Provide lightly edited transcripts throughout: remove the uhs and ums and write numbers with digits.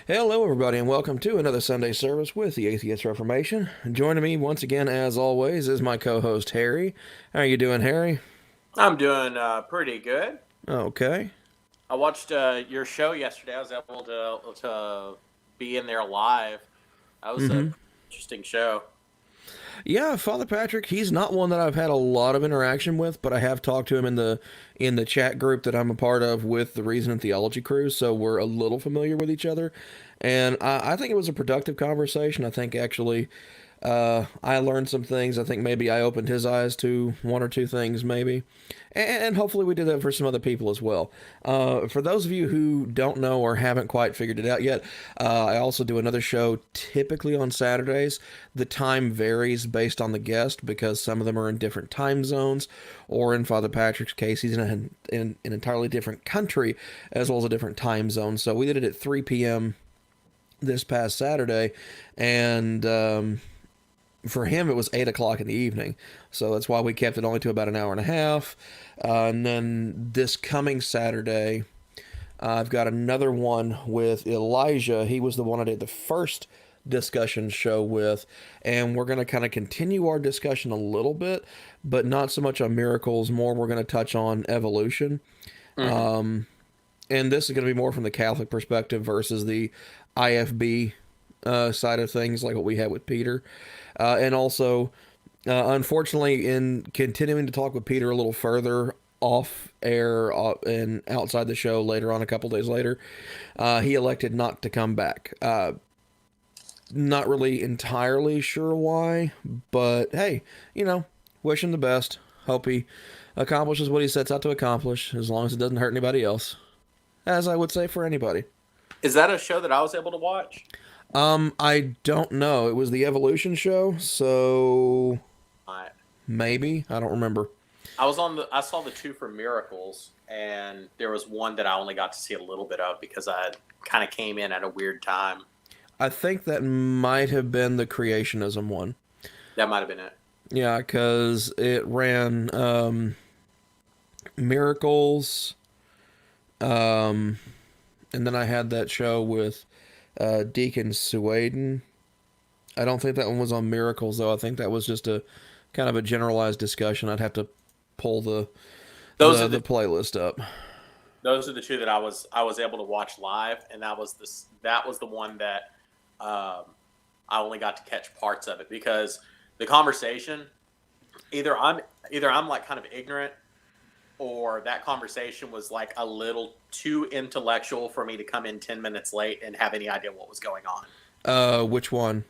Hello, everybody, and welcome to another Sunday service with the Atheist Reformation. Joining me once again, as always, is my co-host Harry. How are you doing, Harry? I'm doing pretty good. Okay. I watched your show yesterday. I was able to be in there live. That was a Mm-hmm. pretty interesting show. Yeah, Father Patrick. He's not one that I've had a lot of interaction with, but I have talked to him in the chat group that I'm a part of with the Reason and Theology crew, so we're a little familiar with each other. And I think it was a productive conversation. I think actually I learned some things. I think maybe I opened his eyes to one or two things, maybe. And hopefully we did that for some other people as well. For those of you who don't know or haven't quite figured it out yet, I also do another show typically on Saturdays. The time varies based on the guest because some of them are in different time zones, or in Father Patrick's case, he's in an entirely different country as well as a different time zone. So we did it at 3 p.m. this past Saturday, and for him it was 8 o'clock in the evening, so that's why we kept it only to about an hour and a half. And then this coming Saturday, I've got another one with Elijah. He was the one I did the first discussion show with, and we're going to kind of continue our discussion a little bit, but not so much on miracles. More, we're going to touch on evolution. Mm-hmm. And this is going to be more from the Catholic perspective versus the IFB side of things, like what we had with Peter. And also, unfortunately, in continuing to talk with Peter a little further off air and outside the show later on, a couple days later, he elected not to come back. Not really entirely sure why, but hey, wish him the best. Hope he accomplishes what he sets out to accomplish, as long as it doesn't hurt anybody else. As I would say for anybody. Is that a show that I was able to watch? I don't know. It was the Evolution show, so I maybe. I don't remember. I saw the two for Miracles, and there was one that I only got to see a little bit of because I kind of came in at a weird time. I think that might have been the creationism one. That might have been it. Yeah, because it ran Miracles, and then I had that show with Deacon Suaden. I don't think that one was on Miracles, though. I think that was just a kind of a generalized discussion. I'd have to pull the playlist up. Those are the two that I was able to watch live, and that was the one that I only got to catch parts of it because the conversation either I'm like kind of ignorant, or that conversation was like a little too intellectual for me to come in 10 minutes late and have any idea what was going on. Which one?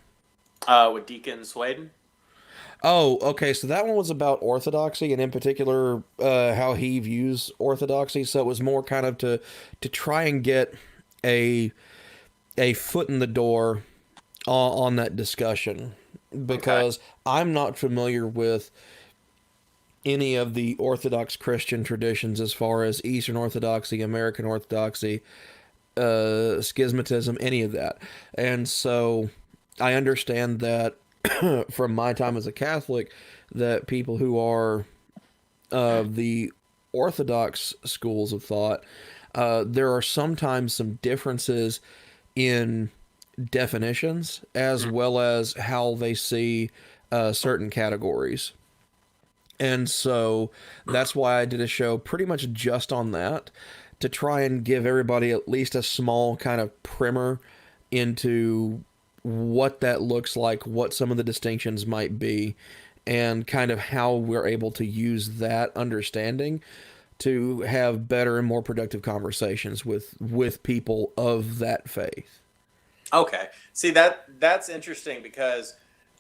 With Deacon Sweden. Oh, okay. So that one was about orthodoxy, and in particular, how he views orthodoxy. So it was more kind of to try and get a foot in the door on that discussion, because Okay. I'm not familiar with any of the Orthodox Christian traditions as far as Eastern Orthodoxy, American Orthodoxy, schismatism, any of that. And so I understand that from my time as a Catholic, that people who are of the Orthodox schools of thought, there are sometimes some differences in definitions as well as how they see certain categories. And so that's why I did a show pretty much just on that, to try and give everybody at least a small kind of primer into what that looks like, what some of the distinctions might be, and kind of how we're able to use that understanding to have better and more productive conversations with people of that faith. Okay. See, that's interesting because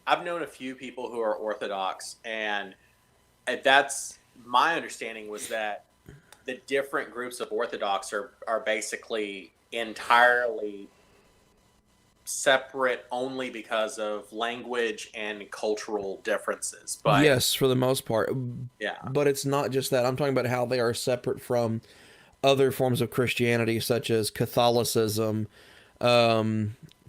I've known a few people who are Orthodox, and that's my understanding was that the different groups of Orthodox are basically entirely separate only because of language and cultural differences. But Yes, for the most part. yeah, But it's not just that. I'm talking about how they are separate from other forms of Christianity, such as Catholicism,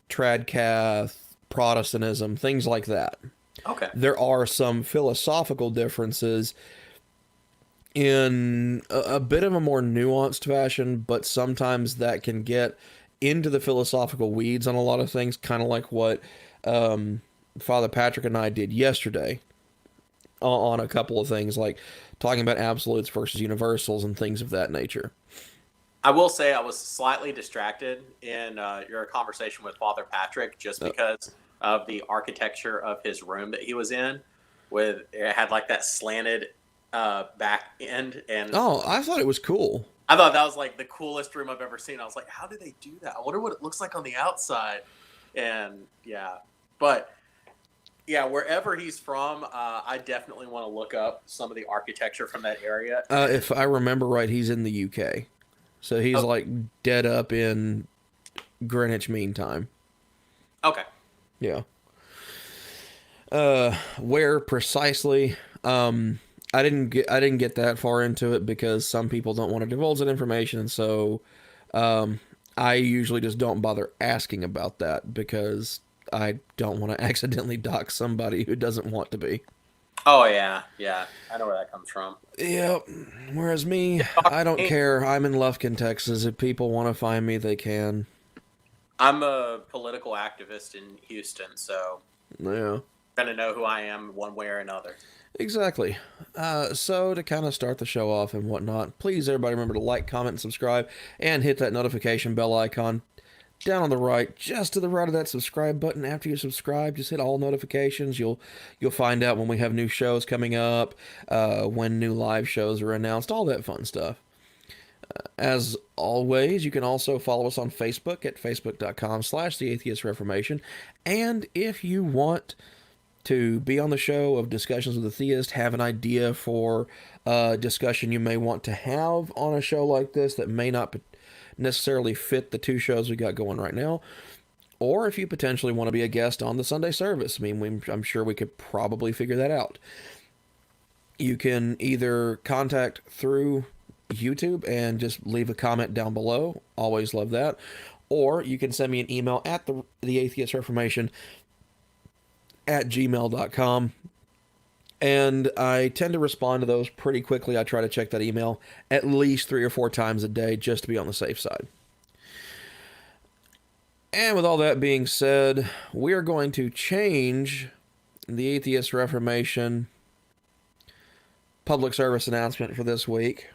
Tradcath, Protestantism, things like that. okay. There are some philosophical differences in a bit of a more nuanced fashion, but sometimes that can get into the philosophical weeds on a lot of things, kind of like what Father Patrick and I did yesterday on a couple of things, like talking about absolutes versus universals and things of that nature. I will say I was slightly distracted in your conversation with Father Patrick just because of the architecture of his room that he was in. With it had like that slanted back end, and I thought it was cool. I thought that was like the coolest room I've ever seen. I was like, how do they do that? I wonder what it looks like on the outside. And yeah, but yeah, wherever he's from, I definitely want to look up some of the architecture from that area. If I remember right, he's in the UK. So he's like dead up in Greenwich Mean Time. Okay. Yeah. Where precisely? I didn't get that far into it because some people don't want to divulge that information, and so I usually just don't bother asking about that because I don't want to accidentally dox somebody who doesn't want to be. Oh yeah, I know where that comes from. Yep. Whereas me, I don't care. I'm in Lufkin, Texas. If people want to find me, they can. I'm a political activist in Houston, so Yeah. gonna know who I am one way or another. Exactly. So to kind of start the show off and whatnot, please everybody remember to like, comment, and subscribe, and hit that notification bell icon down on the right, just to the right of that subscribe button. After you subscribe, just hit all notifications. You'll find out when we have new shows coming up, when new live shows are announced, all that fun stuff. As always, you can also follow us on Facebook at facebook.com/The Atheist Reformation. And if you want to be on the show of Discussions with a Theist, have an idea for a discussion you may want to have on a show like this that may not necessarily fit the two shows we got going right now, or if you potentially want to be a guest on the Sunday service, I'm sure we could probably figure that out. You can either contact through YouTube and just leave a comment down below. Always love that. Or you can send me an email at the Atheist Reformation at gmail.com. And I tend to respond to those pretty quickly. I try to check that email at least 3 or 4 times a day just to be on the safe side. And with all that being said, we are going to change the Atheist Reformation public service announcement for this week.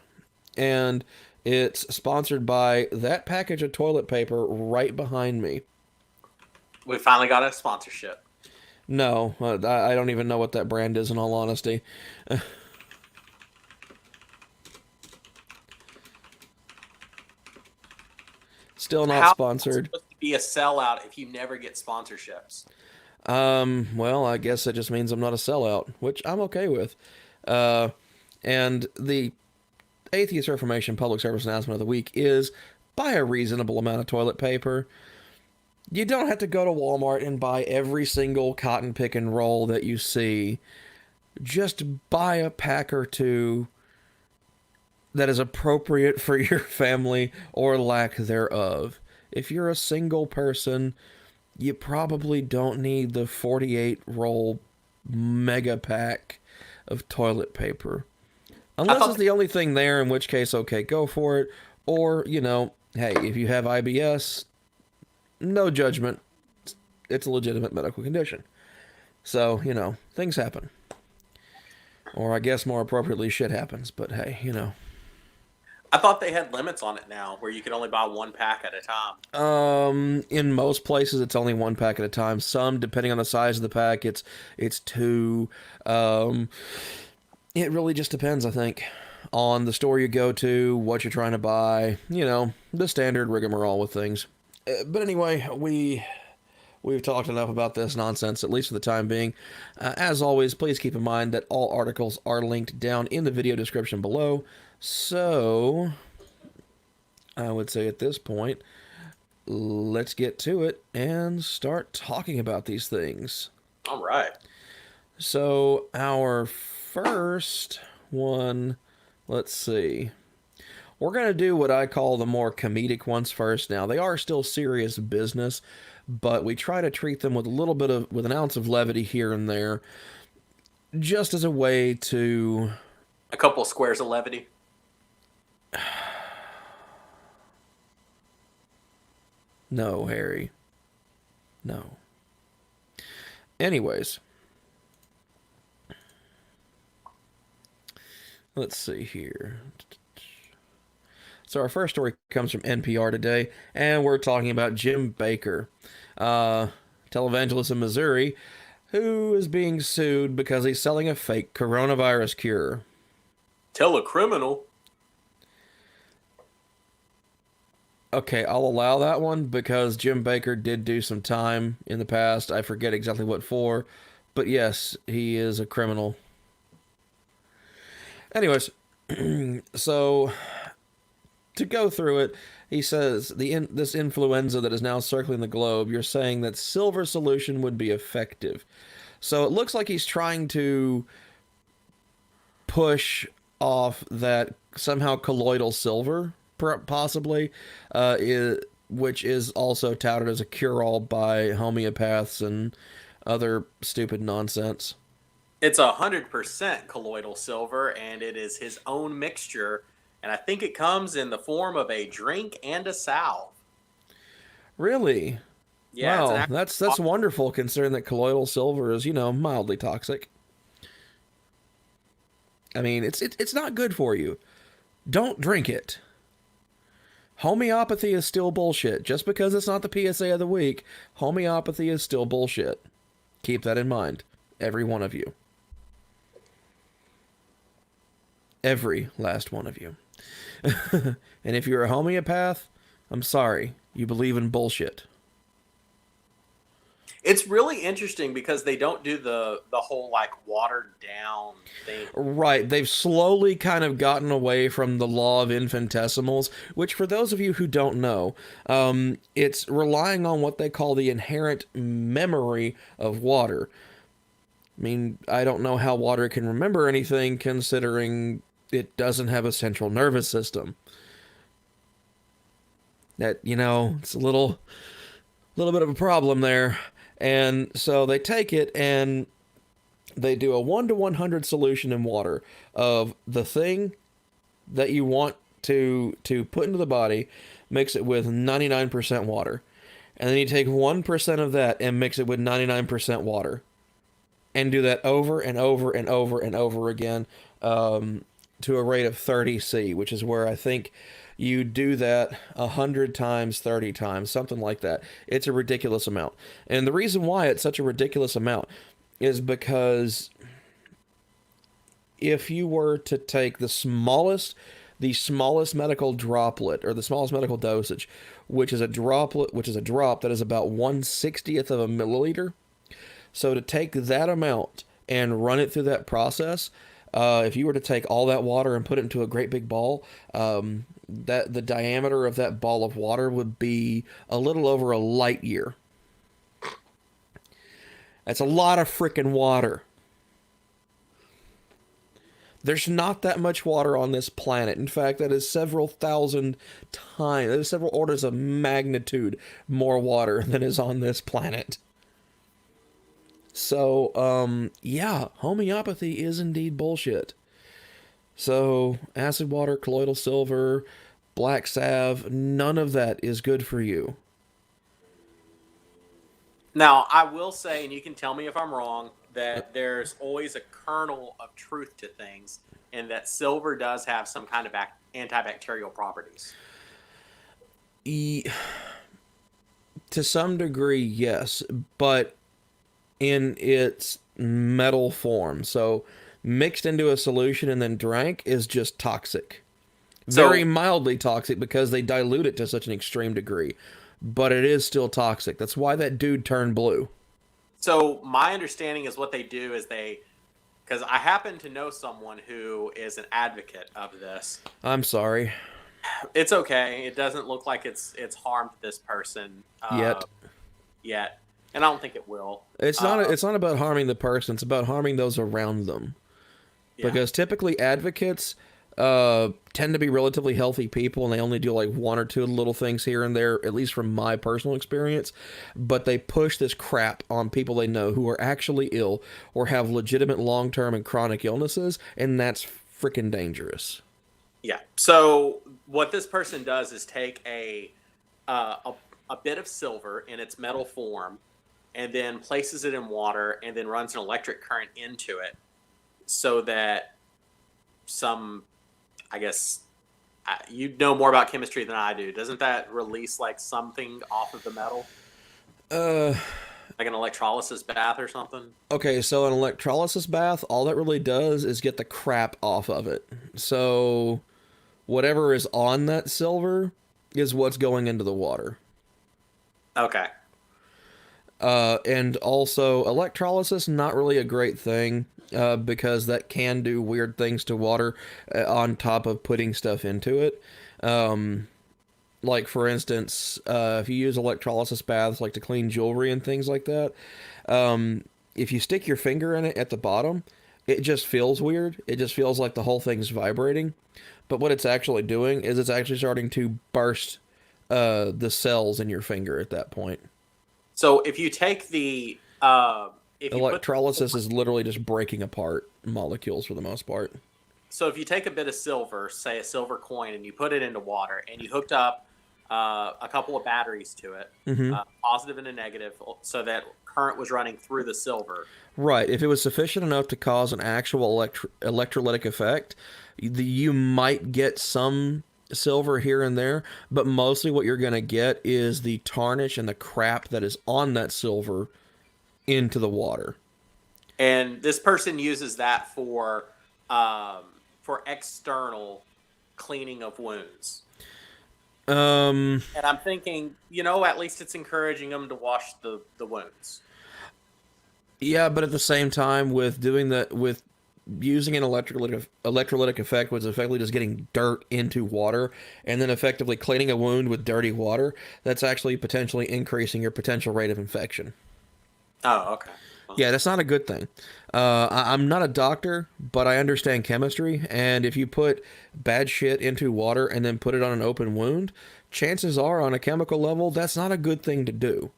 And it's sponsored by that package of toilet paper right behind me. We finally got a sponsorship. No, I don't even know what that brand is, in all honesty. Still not sponsored. It's supposed to be a sellout if you never get sponsorships. Well, I guess it just means I'm not a sellout, which I'm okay with. And the Atheist Reformation Public Service Announcement of the Week is buy a reasonable amount of toilet paper. You don't have to go to Walmart and buy every single cotton pick and roll that you see. Just buy a pack or two that is appropriate for your family or lack thereof. If you're a single person, you probably don't need the 48 roll mega pack of toilet paper. Unless it's the only thing there, in which case, okay, go for it. Or, hey, if you have IBS, no judgment. It's a legitimate medical condition. So, things happen. Or I guess more appropriately, shit happens. But hey, I thought they had limits on it now, where you could only buy 1 pack at a time. In most places, it's only 1 pack at a time. Some, depending on the size of the pack, it's 2. It really just depends, I think, on the store you go to, what you're trying to buy. The standard rigmarole with things. But anyway, we've talked enough about this nonsense, at least for the time being. As always, please keep in mind that all articles are linked down in the video description below. So, I would say at this point, let's get to it and start talking about these things. All right. So, our first one, let's see. We're going to do what I call the more comedic ones first now. They are still serious business, but we try to treat them with with an ounce of levity here and there, just as a way to... A couple of squares of levity. No, Harry. No. Anyways. Let's see here. So our first story comes from NPR today, and we're talking about Jim Bakker, televangelist in Missouri, who is being sued because he's selling a fake coronavirus cure. Tell a criminal. Okay, I'll allow that one because Jim Bakker did do some time in the past. I forget exactly what for, but yes, he is a criminal. Anyways, so to go through it, he says this influenza that is now circling the globe, you're saying that silver solution would be effective. So it looks like he's trying to push off that somehow colloidal silver, possibly, which is also touted as a cure-all by homeopaths and other stupid nonsense. It's 100% colloidal silver, and it is his own mixture. And I think it comes in the form of a drink and a salve. Really? Yeah, Wow, that's wonderful considering that colloidal silver is, mildly toxic. I mean, it's not good for you. Don't drink it. Homeopathy is still bullshit. Just because it's not the PSA of the week, homeopathy is still bullshit. Keep that in mind. Every one of you. Every last one of you. And if you're a homeopath, I'm sorry. You believe in bullshit. It's really interesting because they don't do the whole like watered down thing. Right. They've slowly kind of gotten away from the law of infinitesimals, which for those of you who don't know, it's relying on what they call the inherent memory of water. I mean, I don't know how water can remember anything considering it doesn't have a central nervous system. That, it's a little bit of a problem there. And so they take it and they do a 1 to 100 solution in water of the thing that you want to put into the body, mix it with 99% water. And then you take 1% of that and mix it with 99% water. And do that over and over and over and over again to a rate of 30C, which is where I think you do that 100 times, 30 times, something like that. It's a ridiculous amount. And the reason why it's such a ridiculous amount is because if you were to take the smallest medical droplet, or the smallest medical dosage, which is a drop that is about 1/60th of a milliliter. So to take that amount and run it through that process, if you were to take all that water and put it into a great big ball, that the diameter of that ball of water would be a little over a light year. That's a lot of frickin' water. There's not that much water on this planet. In fact, that is several thousand times, that is several orders of magnitude more water than is on this planet. So, yeah, homeopathy is indeed bullshit. So, acid water, colloidal silver, black salve, none of that is good for you. Now, I will say, and you can tell me if I'm wrong, that there's always a kernel of truth to things, and that silver does have some kind of antibacterial properties. To some degree, yes, but in its metal form. So mixed into a solution and then drank is just toxic. Very mildly toxic because they dilute it to such an extreme degree. But it is still toxic. That's why that dude turned blue. So my understanding is what they do is because I happen to know someone who is an advocate of this. I'm sorry. It's okay. It doesn't look like it's harmed this person yet. And I don't think it will. It's not about harming the person. It's about harming those around them. Yeah. Because typically advocates tend to be relatively healthy people, and they only do like one or two little things here and there, at least from my personal experience. But they push this crap on people they know who are actually ill or have legitimate long-term and chronic illnesses, and that's freaking dangerous. Yeah. So what this person does is take a a bit of silver in its metal form and then places it in water and then runs an electric current into it so that some, I guess, you know more about chemistry than I do. Doesn't that release like something off of the metal? Like an electrolysis bath or something? Okay, so an electrolysis bath, all that really does is get the crap off of it. So whatever is on that silver is what's going into the water. Okay. And also, electrolysis, not really a great thing because that can do weird things to water on top of putting stuff into it. Like, for instance, if you use electrolysis baths like to clean jewelry and things like that, if you stick your finger in it at the bottom, it just feels weird. It just feels like the whole thing's vibrating. But what it's actually doing is it's actually starting to burst the cells in your finger at that point. So if you take the Electrolysis is literally just breaking apart molecules for the most part. So if you take a bit of silver, say a silver coin, and you put it into water, and you hooked up a couple of batteries to it, positive and a negative, so that current was running through the silver. Right. If it was sufficient enough to cause an actual electrolytic effect, you might get some silver here and there, but mostly what you're going to get is the tarnish and the crap that is on that silver into the water. And this person uses that for external cleaning of wounds. And I'm thinking, at least it's encouraging them to wash the wounds. Yeah, but at the same time, with doing that, with using an electrolytic effect, was effectively just getting dirt into water and then effectively cleaning a wound with dirty water, that's actually potentially increasing your potential rate of infection. Oh, okay. Yeah, that's not a good thing. I'm not a doctor, but I understand chemistry, and if you put bad shit into water and then put it on an open wound, chances are, on a chemical level, that's not a good thing to do.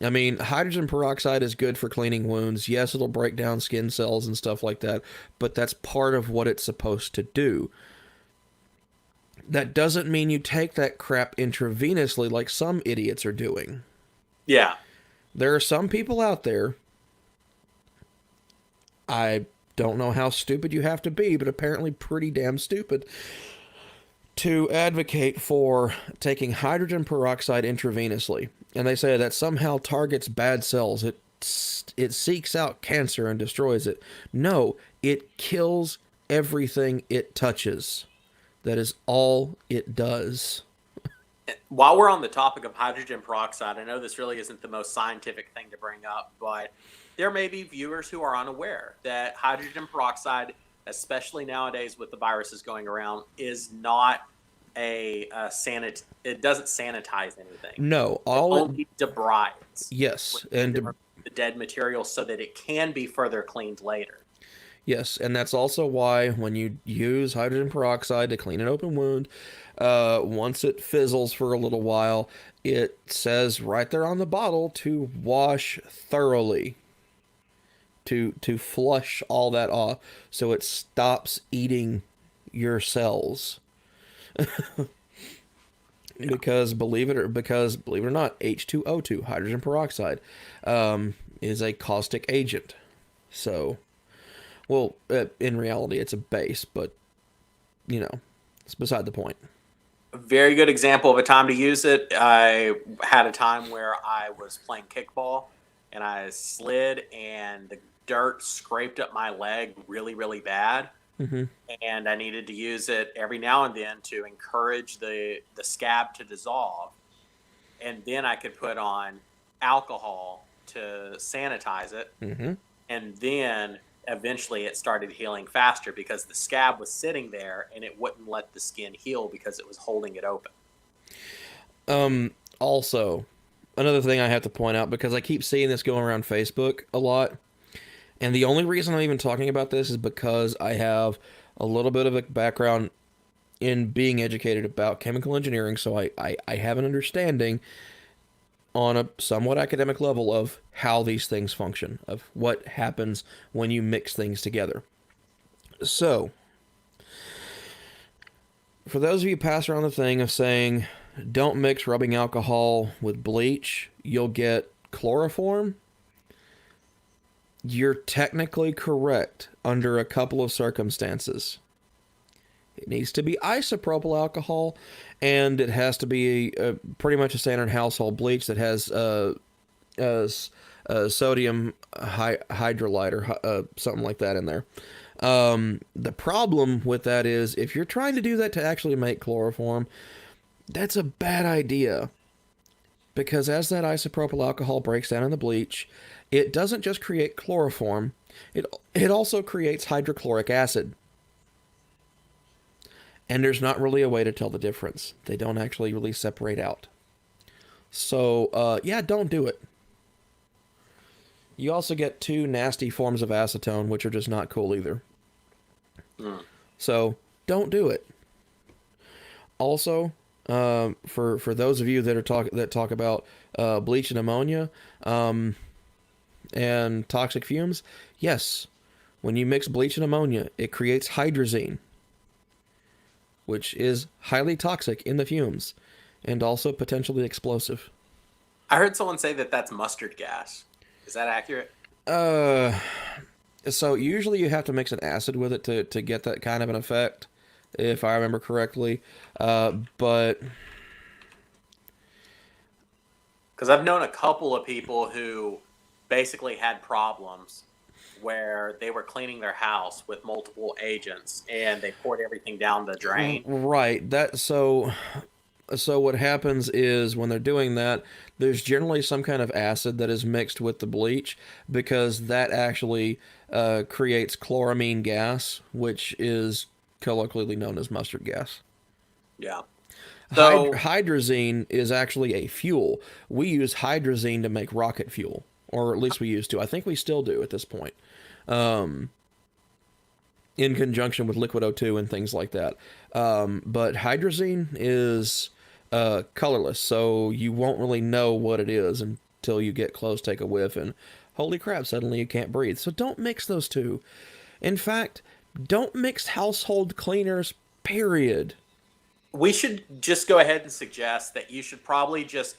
I mean, hydrogen peroxide is good for cleaning wounds. Yes, it'll break down skin cells and stuff like that, but that's part of what it's supposed to do. That doesn't mean you take that crap intravenously like some idiots are doing. Yeah. There are some people out there, I don't know how stupid you have to be, but apparently pretty damn stupid, to advocate for taking hydrogen peroxide intravenously. And they say that somehow targets bad cells. It seeks out cancer and destroys it. No, it kills everything it touches. That is all it does. While we're on the topic of hydrogen peroxide, I know this really isn't the most scientific thing to bring up, but there may be viewers who are unaware that hydrogen peroxide, especially nowadays with the viruses going around, is not it doesn't sanitize anything. No, it only debrides. Yes, and the dead material so that it can be further cleaned later. Yes, and that's also why when you use hydrogen peroxide to clean an open wound, once it fizzles for a little while, it says right there on the bottle to wash thoroughly, to flush all that off, so it stops eating your cells. Because believe it or not, H2O2, hydrogen peroxide, is a caustic agent. So, well, in reality, it's a base, but it's beside the point. A very good example of a time to use it. I had a time where I was playing kickball and I slid and the dirt scraped up my leg really, really bad. Mm-hmm. And I needed to use it every now and then to encourage the scab to dissolve. And then I could put on alcohol to sanitize it. Mm-hmm. And then eventually it started healing faster because the scab was sitting there and it wouldn't let the skin heal because it was holding it open. Also, another thing I have to point out, because I keep seeing this going around Facebook a lot, and the only reason I'm even talking about this is because I have a little bit of a background in being educated about chemical engineering, so I have an understanding on a somewhat academic level of how these things function, of what happens when you mix things together. So, for those of you who pass around the thing of saying, don't mix rubbing alcohol with bleach. You'll get chloroform. You're technically correct under a couple of circumstances. It needs to be isopropyl alcohol, and it has to be pretty much a standard household bleach that has sodium hydrolite or something like that in there. The problem with that is if you're trying to do that to actually make chloroform, that's a bad idea. Because as that isopropyl alcohol breaks down in the bleach, it doesn't just create chloroform, it also creates hydrochloric acid. And there's not really a way to tell the difference. They don't actually really separate out. So, yeah, don't do it. You also get two nasty forms of acetone, which are just not cool either. So, don't do it. Also, for those of you that talk about bleach and ammonia and toxic fumes, yes, when you mix bleach and ammonia, it creates hydrazine, which is highly toxic in the fumes and also potentially explosive. I heard someone say that that's mustard gas. Is that accurate? So usually you have to mix an acid with it to get that kind of an effect, if I remember correctly. But because I've known a couple of people who basically had problems where they were cleaning their house with multiple agents and they poured everything down the drain. Right. So what happens is when they're doing that, there's generally some kind of acid that is mixed with the bleach because that actually creates chloramine gas, which is colloquially known as mustard gas. Yeah. So hydrazine is actually a fuel. We use hydrazine to make rocket fuel, or at least we used to. I think we still do at this point. In conjunction with liquid O2 and things like that. But hydrazine is colorless, so you won't really know what it is until you get close, take a whiff, and holy crap, suddenly you can't breathe. So don't mix those two. In fact, don't mix household cleaners, period. We should just go ahead and suggest that you should probably just,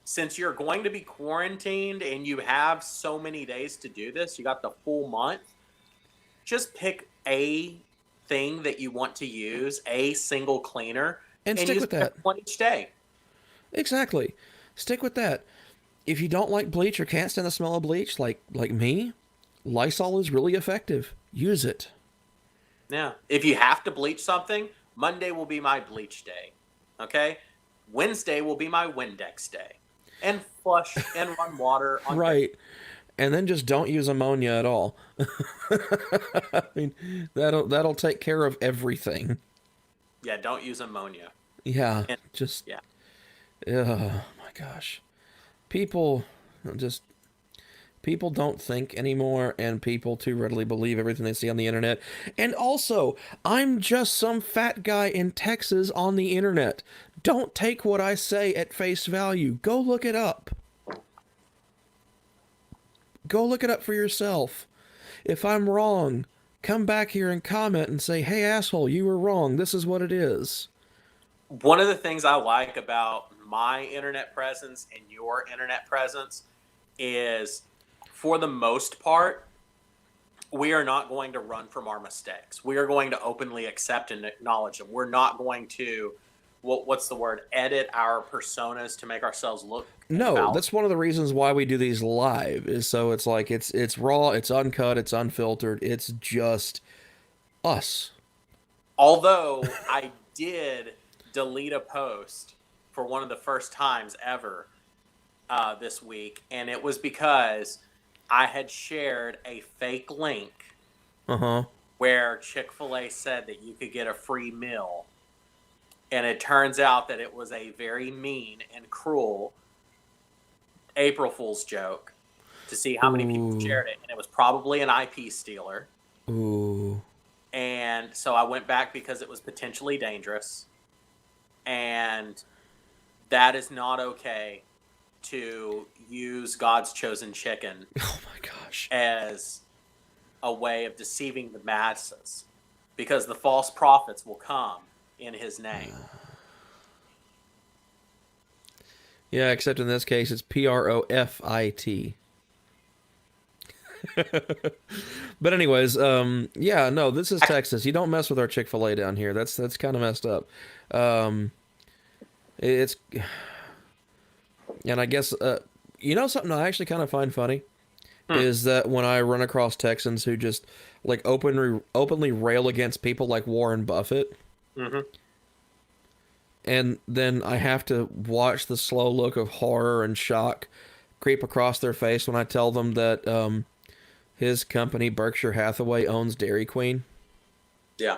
since you're going to be quarantined and you have so many days to do this, you got the full month, just pick a thing that you want to use, a single cleaner, and stick with that. One each day. Exactly. Stick with that. If you don't like bleach or can't stand the smell of bleach, like me, Lysol is really effective. Use it. Yeah. If you have to bleach something, Monday will be my bleach day. Okay? Wednesday will be my Windex day. And flush and run water on right. And then just don't use ammonia at all. I mean, that'll take care of everything. Yeah, don't use ammonia. Yeah, yeah. Oh my gosh. People don't think anymore, and people too readily believe everything they see on the internet. And also, I'm just some fat guy in Texas on the internet. Don't take what I say at face value. Go look it up. Go look it up for yourself. If I'm wrong, come back here and comment and say, hey, asshole, you were wrong. This is what it is. One of the things I like about my internet presence and your internet presence is, for the most part, we are not going to run from our mistakes. We are going to openly accept and acknowledge them. We're not going to, what's the word, edit our personas to make ourselves look No, that's one of the reasons why we do these live, is so it's like it's raw, it's uncut, it's unfiltered, it's just us. Although I did delete a post for one of the first times ever this week, and it was because I had shared a fake link where Chick-fil-A said that you could get a free meal, and it turns out that it was a very mean and cruel April Fool's joke to see how many people shared it, and it was probably an IP stealer. Ooh. And so I went back because it was potentially dangerous, and that is not okay to use God's chosen chicken as a way of deceiving the masses, because the false prophets will come in his name. Yeah, except in this case, it's Profit. But anyways, yeah, no, this is Texas. You don't mess with our Chick-fil-A down here. That's kind of messed up. Um, it's, and I guess, something I actually kind of find funny is that when I run across Texans who just like openly rail against people like Warren Buffett, Mm-hmm. and then I have to watch the slow look of horror and shock creep across their face when I tell them that his company Berkshire Hathaway owns Dairy Queen. Yeah.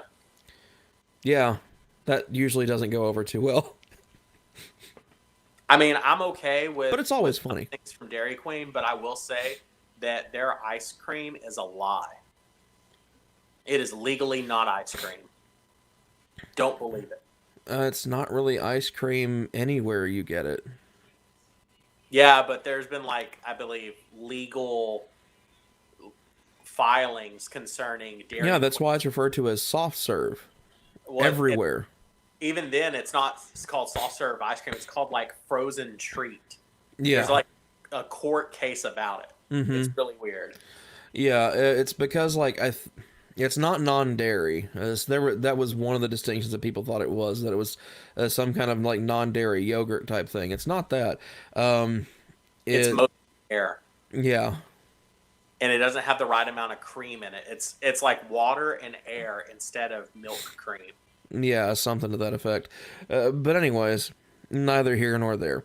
Yeah, that usually doesn't go over too well. I mean, I'm okay with, but it's always with funny. things from Dairy Queen, but I will say that their ice cream is a lie. It is legally not ice cream. Don't believe it. It's not really ice cream anywhere you get it. Yeah, but there's been, like, I believe, legal filings concerning Dairy Yeah, that's Queen. why it's referred to as soft serve. Well, everywhere. Even then, it's called soft serve ice cream. It's called, like, frozen treat. Yeah. There's, like, a court case about it. Mm-hmm. It's really weird. Yeah, it's because, like, it's not non-dairy. That was one of the distinctions that people thought it was, that it was some kind of, like, non-dairy yogurt type thing. It's not that. It's mostly air. Yeah. And it doesn't have the right amount of cream in it. It's like water and air instead of milk cream. Yeah, something to that effect. But anyways, neither here nor there.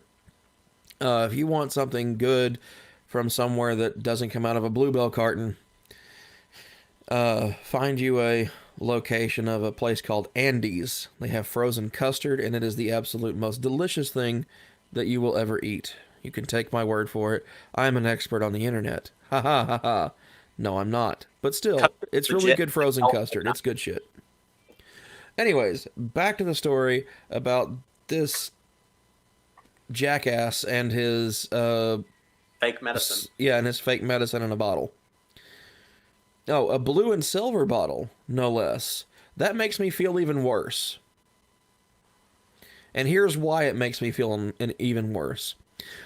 If you want something good from somewhere that doesn't come out of a Bluebell carton, find you a location of a place called Andy's. They have frozen custard, and it is the absolute most delicious thing that you will ever eat. You can take my word for it. I'm an expert on the internet. Ha ha ha ha. No, I'm not. But still, it's really good frozen custard. It's good shit. Anyways, back to the story about this jackass and his fake medicine. Yeah, and his fake medicine in a bottle. Oh, a blue and silver bottle, no less. That makes me feel even worse. And here's why it makes me feel even worse.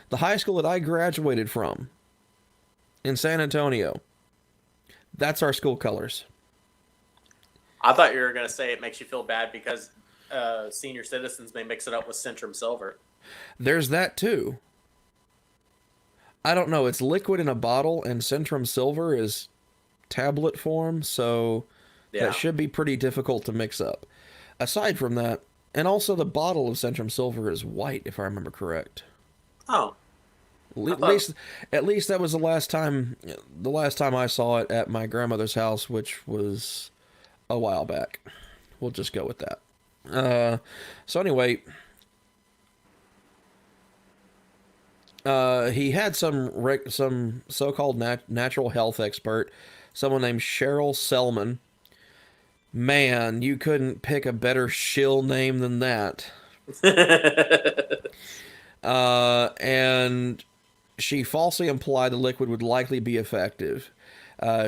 The high school that I graduated from in San Antonio, that's our school colors. I thought you were going to say it makes you feel bad because senior citizens may mix it up with Centrum Silver. There's that too. I don't know. It's liquid in a bottle, and Centrum Silver is tablet form, so that should be pretty difficult to mix up. Aside from that, and also the bottle of Centrum Silver is white, if I remember correct. Oh. At least that was the last time I saw it at my grandmother's house, which was a while back. We'll just go with that. So anyway, he had some so-called natural health expert, someone named Cheryl Selman. Man, you couldn't pick a better shill name than that. And she falsely implied the liquid would likely be effective.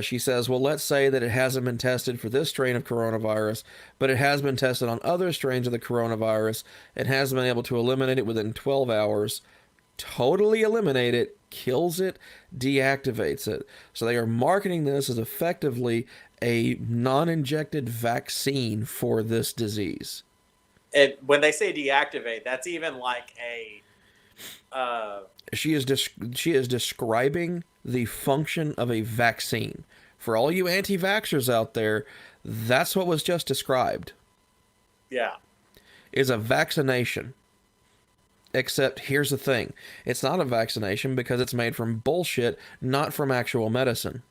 She says, well, let's say that it hasn't been tested for this strain of coronavirus, but it has been tested on other strains of the coronavirus and has been able to eliminate it within 12 hours. Totally eliminate it, kills it, deactivates it. So they are marketing this as effectively a non-injected vaccine for this disease. And when they say deactivate, that's even like a... She is describing the function of a vaccine. For all you anti-vaxxers out there, that's what was just described. Yeah. Is a vaccination. Except, here's the thing. It's not a vaccination because it's made from bullshit, not from actual medicine.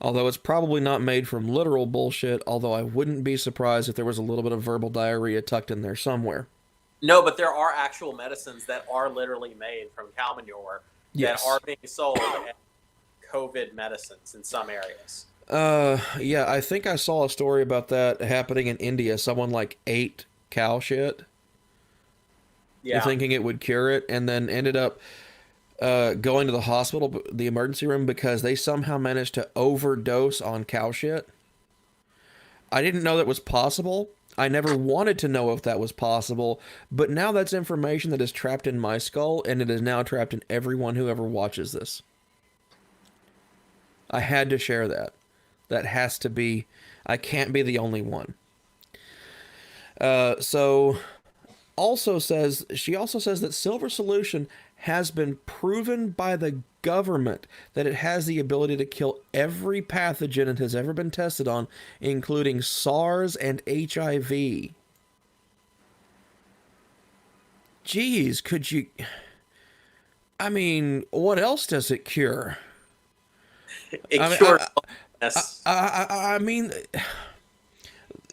Although it's probably not made from literal bullshit, although I wouldn't be surprised if there was a little bit of verbal diarrhea tucked in there somewhere. No, but there are actual medicines that are literally made from cow manure that are being sold as COVID medicines in some areas. Yeah, I think I saw a story about that happening in India. Someone like ate cow shit. Yeah. Thinking it would cure it, and then ended up going to the hospital, the emergency room, because they somehow managed to overdose on cow shit. I didn't know that was possible, I never wanted to know if that was possible, but now that's information that is trapped in my skull, and it is now trapped in everyone who ever watches this. I had to share that. That has to be... I can't be the only one. So... She also says that Silver Solution has been proven by the government that it has the ability to kill every pathogen it has ever been tested on, including SARS and HIV. Geez, could you... I mean, what else does it cure? It cures. I mean,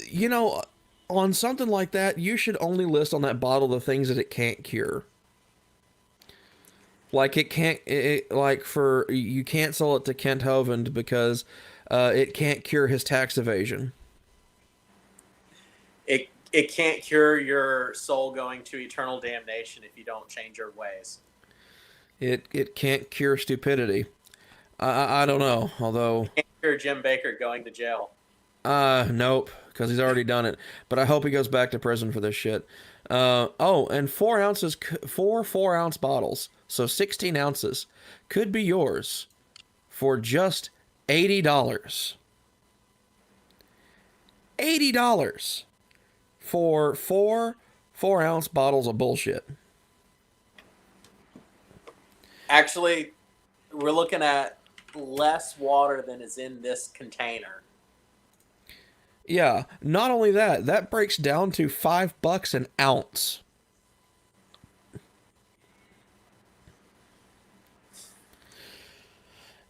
you know, on something like that, you should only list on that bottle the things that it can't cure. Like you can't sell it to Kent Hovind because it can't cure his tax evasion. It can't cure your soul going to eternal damnation if you don't change your ways. It can't cure stupidity. I don't know, although... It can't cure Jim Bakker going to jail. Nope, because he's already done it. But I hope he goes back to prison for this shit. And 4 ounces, 4 4-ounce bottles, so 16 ounces, could be yours for just $80. $80 for 4 4-ounce bottles of bullshit. Actually, we're looking at less water than is in this container. Yeah, not only that, that breaks down to $5 an ounce.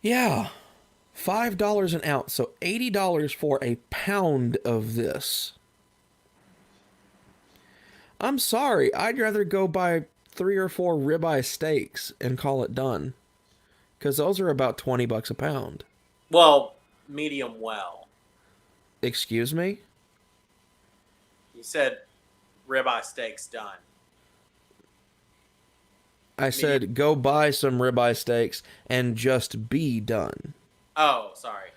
Yeah, $5 an ounce, so $80 for a pound of this. I'm sorry, I'd rather go buy 3 or 4 ribeye steaks and call it done. Because those are about $20 a pound. Well, medium well. Excuse me? You said ribeye steaks done. I said go buy some ribeye steaks and just be done. Oh, sorry.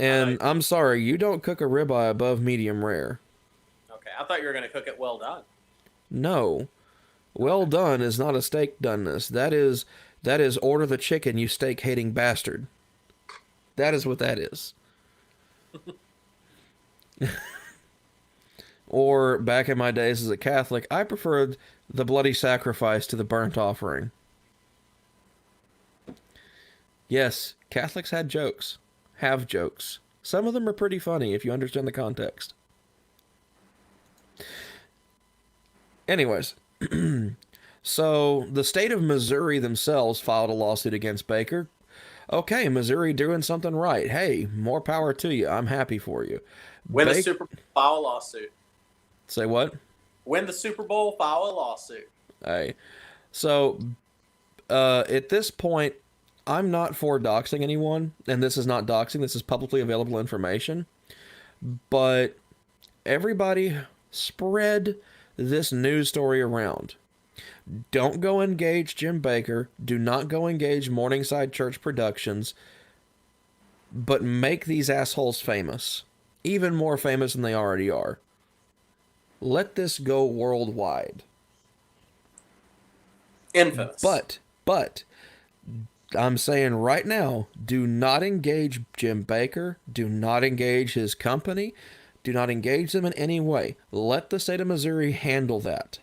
And I'm sorry, you don't cook a ribeye above medium rare. Okay, I thought you were going to cook it well done. No. Well done is not a steak doneness. That is order the chicken, you steak-hating bastard. That is what that is. Or, back in my days as a Catholic, I preferred the bloody sacrifice to the burnt offering. Yes, Catholics had jokes. Have jokes. Some of them are pretty funny if you understand the context. Anyways, so the state of Missouri themselves filed a lawsuit against Bakker. Okay, Missouri doing something right. Hey, more power to you. I'm happy for you. Win the Super Bowl, file a lawsuit. Say what? Win the Super Bowl, file a lawsuit. Hey, so at this point, I'm not for doxing anyone, and this is not doxing. This is publicly available information. But everybody spread this news story around. Don't go engage Jim Bakker. Do not go engage Morningside Church Productions. But make these assholes famous. Even more famous than they already are. Let this go worldwide. Infamous. But, I'm saying right now, do not engage Jim Bakker. Do not engage his company. Do not engage them in any way. Let the state of Missouri handle that.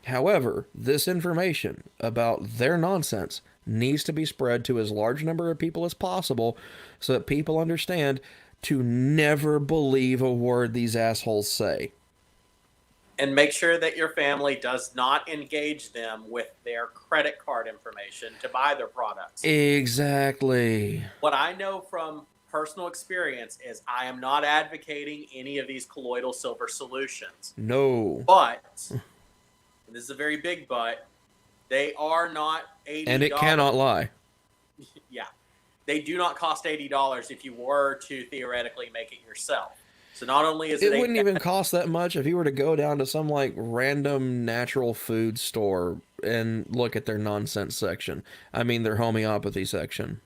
However, this information about their nonsense needs to be spread to as large a number of people as possible so that people understand to never believe a word these assholes say. And make sure that your family does not engage them with their credit card information to buy their products. Exactly. What I know from personal experience is I am not advocating any of these colloidal silver solutions. No. But, and this is a very big but, they are not $80. And it cannot lie. Yeah. They do not cost $80 if you were to theoretically make it yourself. So not only is it... It wouldn't even cost that much if you were to go down to some, like, random natural food store and look at their nonsense section. I mean, their homeopathy section.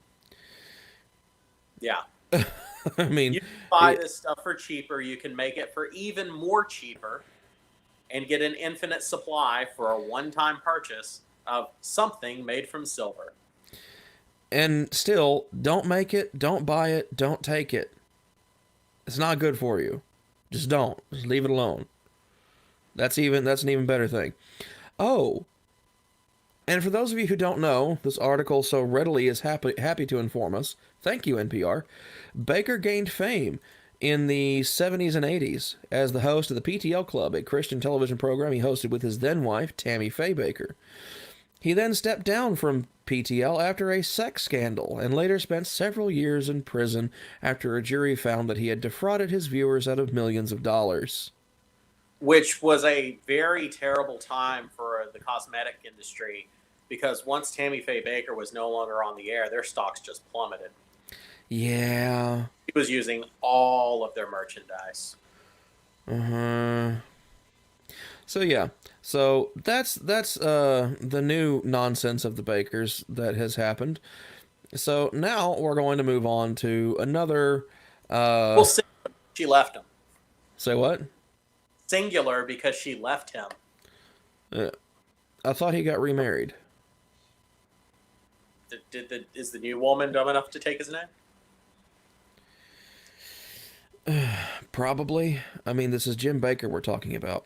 Yeah. I mean, You can buy this stuff for cheaper. You can make it for even more cheaper and get an infinite supply for a one-time purchase of something made from silver. and still, don't make it, don't buy it, don't take it. It's not good for you. Just don't. Just leave it alone. That's an even better thing. Oh, and for those of you who don't know, this article so readily is happy to inform us. Thank you, NPR. Bakker gained fame in the 70s and 80s as the host of the PTL Club, a Christian television program he hosted with his then wife, Tammy Faye Bakker. He then stepped down from PTL after a sex scandal and later spent several years in prison after a jury found that he had defrauded his viewers out of millions of dollars. Which was a very terrible time for the cosmetic industry, because once Tammy Faye Bakker was no longer on the air, their stocks just plummeted. Yeah. He was using all of their merchandise. So yeah. So that's the new nonsense of the Bakkers that has happened. So now we're going to move on to another Well, she left him. Say what? Singular, because she left him. I thought he got remarried. Is the new woman dumb enough to take his name? Probably. I mean, this is Jim Bakker we're talking about.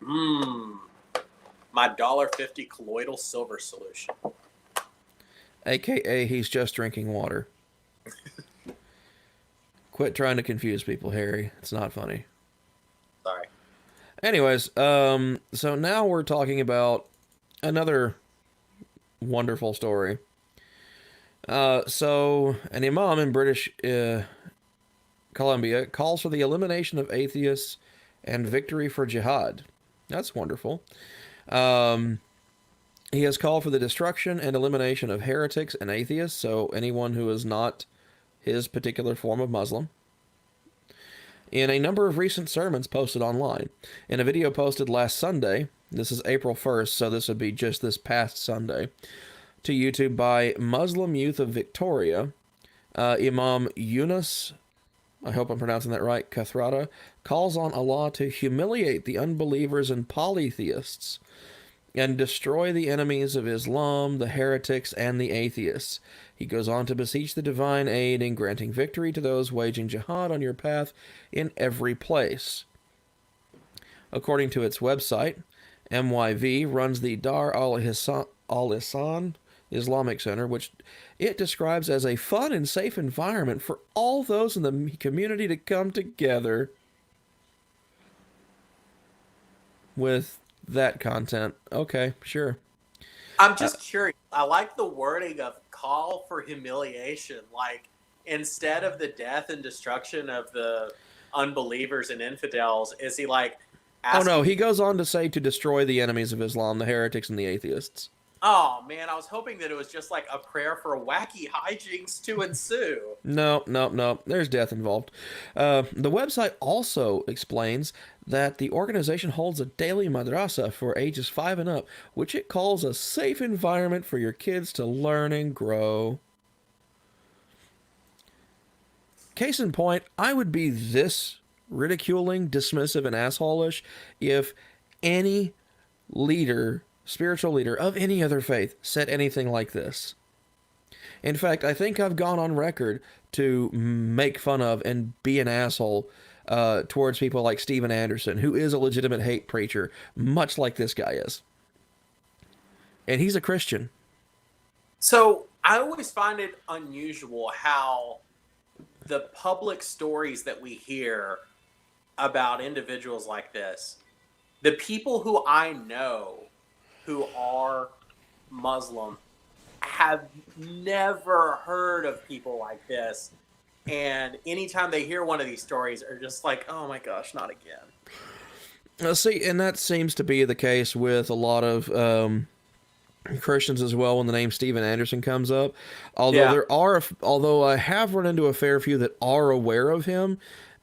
My $1.50 colloidal silver solution. AKA, he's just drinking water. Quit trying to confuse people, Harry. It's not funny. Sorry. Anyways, so now we're talking about another wonderful story. So an imam in British Columbia calls for the elimination of atheists and victory for jihad. That's wonderful. He has called for the destruction and elimination of heretics and atheists, so anyone who is not his particular form of Muslim, in a number of recent sermons posted online. In a video posted last Sunday, this is April 1st, so this would be just this past Sunday, to YouTube by Muslim Youth of Victoria, Imam Younus, I hope I'm pronouncing that right, Kathrada, calls on Allah to humiliate the unbelievers and polytheists and destroy the enemies of Islam, the heretics, and the atheists. He goes on to beseech the divine aid in granting victory to those waging jihad on your path in every place. According to its website, MYV runs the Dar al-Ihsan Islamic Center, which it describes as a fun and safe environment for all those in the community to come together. With that content. Okay, sure. I'm just curious. I like the wording of call for humiliation. Like, instead of the death and destruction of the unbelievers and infidels, is he like asking... Oh no, he goes on to say to destroy the enemies of Islam, the heretics and the atheists. Oh man, I was hoping that it was just like a prayer for wacky hijinks to ensue. No. There's death involved. The website also explains that the organization holds a daily madrasa for ages 5 and up, which it calls a safe environment for your kids to learn and grow. Case in point, I would be this ridiculing, dismissive, and asshole-ish if any spiritual leader of any other faith said anything like this. In fact, I think I've gone on record to make fun of and be an asshole towards people like Steven Anderson, who is a legitimate hate preacher, much like this guy is. And he's a Christian. So I always find it unusual how the public stories that we hear about individuals like this, the people who I know who are Muslim have never heard of people like this. And anytime they hear one of these stories are just like, oh my gosh, not again. See, and that seems to be the case with a lot of Christians as well when the name Steven Anderson comes up. Although I have run into a fair few that are aware of him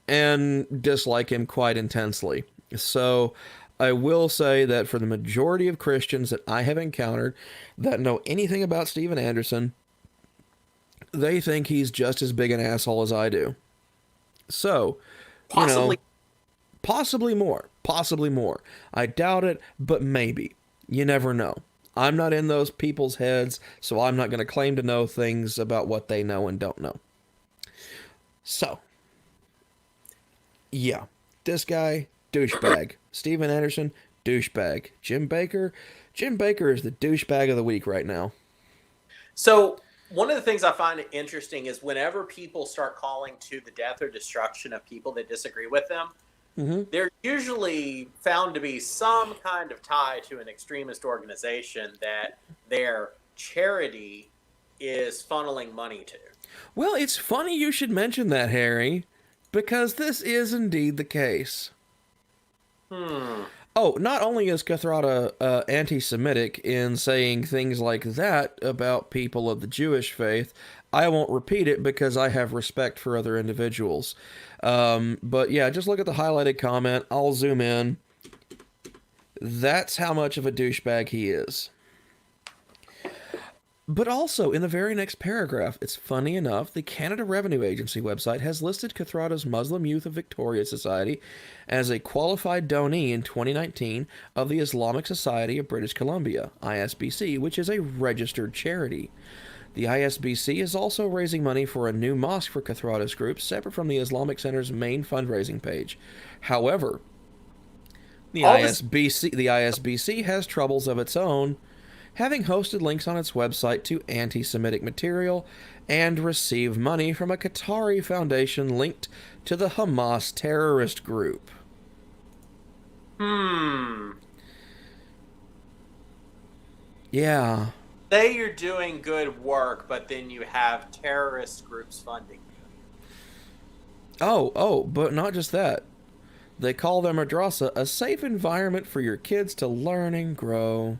and dislike him quite intensely. So I will say that for the majority of Christians that I have encountered that know anything about Steven Anderson, they think he's just as big an asshole as I do. So, you Possibly. know, possibly more. Possibly more. I doubt it, but maybe. You never know. I'm not in those people's heads, so I'm not going to claim to know things about what they know and don't know. So, yeah. This guy, douchebag. Steven Anderson, douchebag. Jim Bakker. Jim Bakker is the douchebag of the week right now. So one of the things I find interesting is whenever people start calling to the death or destruction of people that disagree with them, they're usually found to be some kind of tie to an extremist organization that their charity is funneling money to. Well, it's funny you should mention that, Harry, because this is indeed the case. Oh, not only is Kathrada anti-Semitic in saying things like that about people of the Jewish faith, I won't repeat it because I have respect for other individuals. But yeah, just look at the highlighted comment. I'll zoom in. That's how much of a douchebag he is. But also, in the very next paragraph, it's funny enough, the Canada Revenue Agency website has listed Kathrada's Muslim Youth of Victoria Society as a qualified donee in 2019 of the Islamic Society of British Columbia, ISBC, which is a registered charity. The ISBC is also raising money for a new mosque for Kathrada's group, separate from the Islamic Center's main fundraising page. However, the ISBC has troubles of its own, having hosted links on its website to anti-Semitic material and receive money from a Qatari foundation linked to the Hamas terrorist group. Yeah. Say you're doing good work, but then you have terrorist groups funding you. Oh, but not just that. They call their madrasa a safe environment for your kids to learn and grow.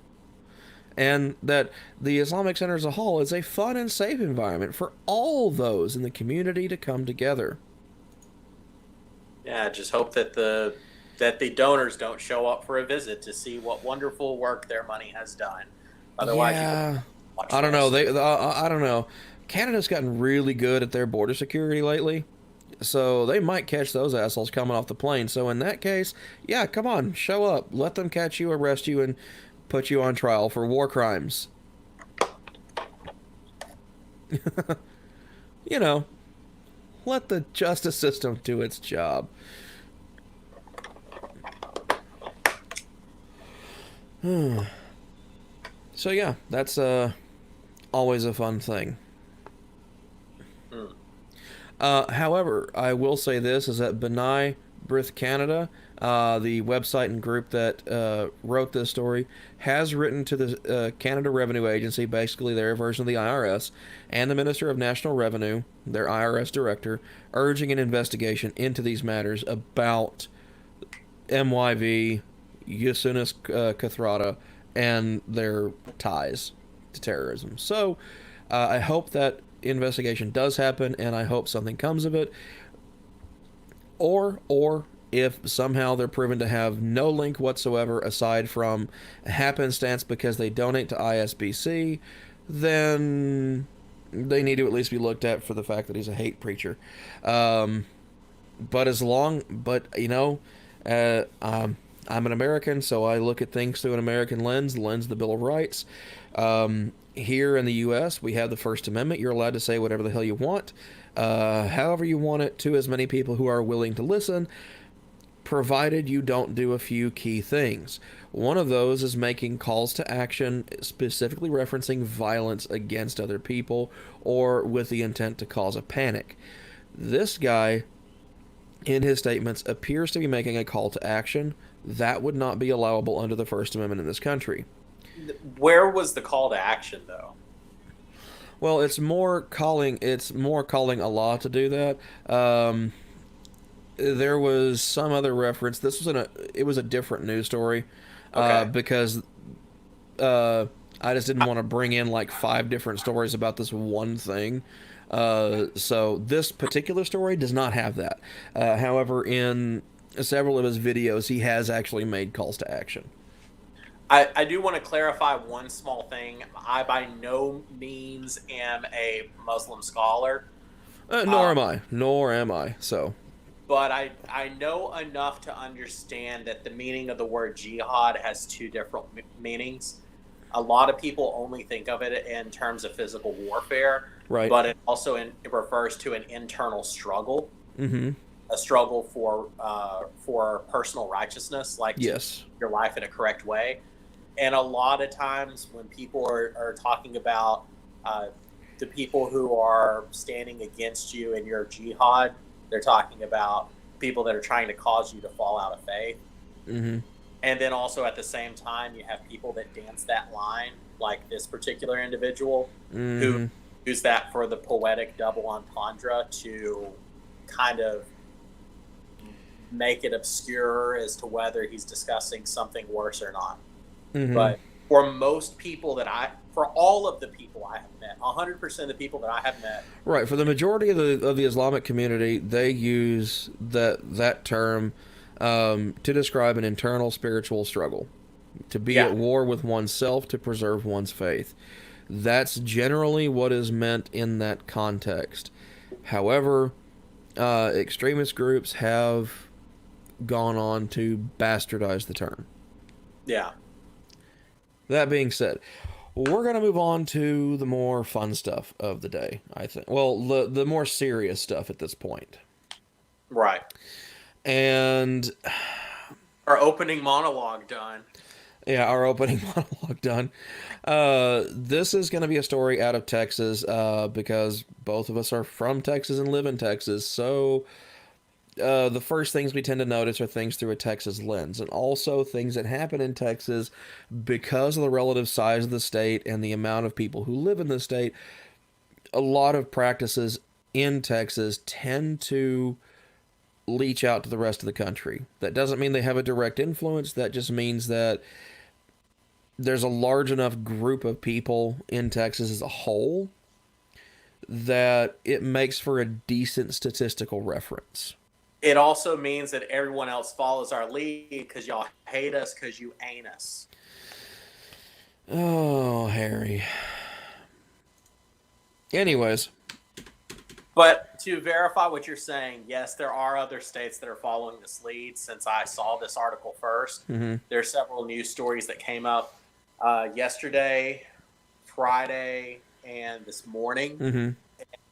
And that the Islamic Center as a whole is a fun and safe environment for all those in the community to come together. Yeah, just hope that the donors don't show up for a visit to see what wonderful work their money has done. Otherwise, yeah, I don't know. I don't know. Canada's gotten really good at their border security lately, so they might catch those assholes coming off the plane. So in that case, yeah, come on, show up. Let them catch you, arrest you, and put you on trial for war crimes. You know, let the justice system do its job. So yeah, that's always a fun thing. However, I will say this, is that B'nai B'rith Canada, the website and group that wrote this story, has written to the Canada Revenue Agency, basically their version of the IRS, and the Minister of National Revenue, their IRS director, urging an investigation into these matters about MYV, Younus, Kathrada, and their ties to terrorism. So I hope that investigation does happen, and I hope something comes of it. Or if somehow they're proven to have no link whatsoever aside from happenstance because they donate to ISBC, then they need to at least be looked at for the fact that he's a hate preacher. I'm an American, so I look at things through an American lens, the lens of the Bill of Rights. Here in the U.S., we have the First Amendment. You're allowed to say whatever the hell you want, however you want it, to as many people who are willing to listen, provided you don't do a few key things. One of those is making calls to action, specifically referencing violence against other people or with the intent to cause a panic. This guy, in his statements, appears to be making a call to action. That would not be allowable under the First Amendment in this country. Where was the call to action, though? Well, it's more calling Allah to do that. There was some other reference. It was a different news story, Okay. because I just didn't want to bring in like 5 different stories about this one thing. So this particular story does not have that. However, in several of his videos, he has actually made calls to action. I do want to clarify one small thing. I by no means am a Muslim scholar, Nor am I. Nor am I. So. but I know enough to understand that the meaning of the word jihad has two different meanings. A lot of people only think of it in terms of physical warfare, Right. but it also it refers to an internal struggle, Mm-hmm. a struggle for personal righteousness, like to live Yes. your life in a correct way. And a lot of times when people are talking about the people who are standing against you in your jihad, they're talking about people that are trying to cause you to fall out of faith. Mm-hmm. And then also at the same time, you have people that dance that line, like this particular individual, who Mm-hmm. use that for the poetic double entendre to kind of make it obscure as to whether he's discussing something worse or not. Mm-hmm. But for most people for all of the people I have met, 100% of the people that I have met, Right. For the majority of the Islamic community, they use that term to describe an internal spiritual struggle, to be yeah, at war with oneself to preserve one's faith. That's generally what is meant in that context. However, extremist groups have gone on to bastardize the term. yeah, That being said, we're going to move on to the more fun stuff of the day, I think. Well, the more serious stuff at this point. right. And Our opening monologue done. yeah, our opening monologue done. This is going to be a story out of Texas because both of us are from Texas and live in Texas. So the first things we tend to notice are things through a Texas lens, and also things that happen in Texas because of the relative size of the state and the amount of people who live in the state. A lot of practices in Texas tend to leach out to the rest of the country. That doesn't mean they have a direct influence. That just means that there's a large enough group of people in Texas as a whole that it makes for a decent statistical reference. It also means that everyone else follows our lead because y'all hate us because you ain't us. Oh, Harry. Anyways. But to verify what you're saying, yes, there are other states that are following this lead. Since I saw this article first, there are several news stories that came up yesterday, Friday, and this morning. Mm-hmm.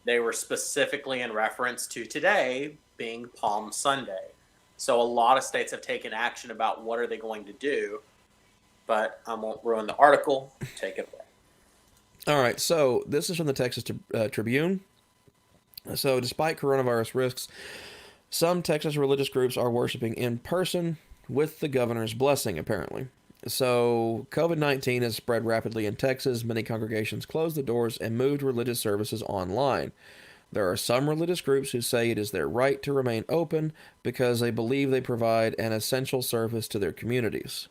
They were specifically in reference to today being Palm Sunday. So a lot of states have taken action about what are they going to do. But I won't ruin the article. Take it away. All right, so this is from the Texas Tribune. So, despite coronavirus risks, some Texas religious groups are worshiping in person with the governor's blessing, apparently. So, COVID-19 has spread rapidly in Texas. Many congregations closed the doors and moved religious services online. There are some religious groups who say it is their right to remain open because they believe they provide an essential service to their communities.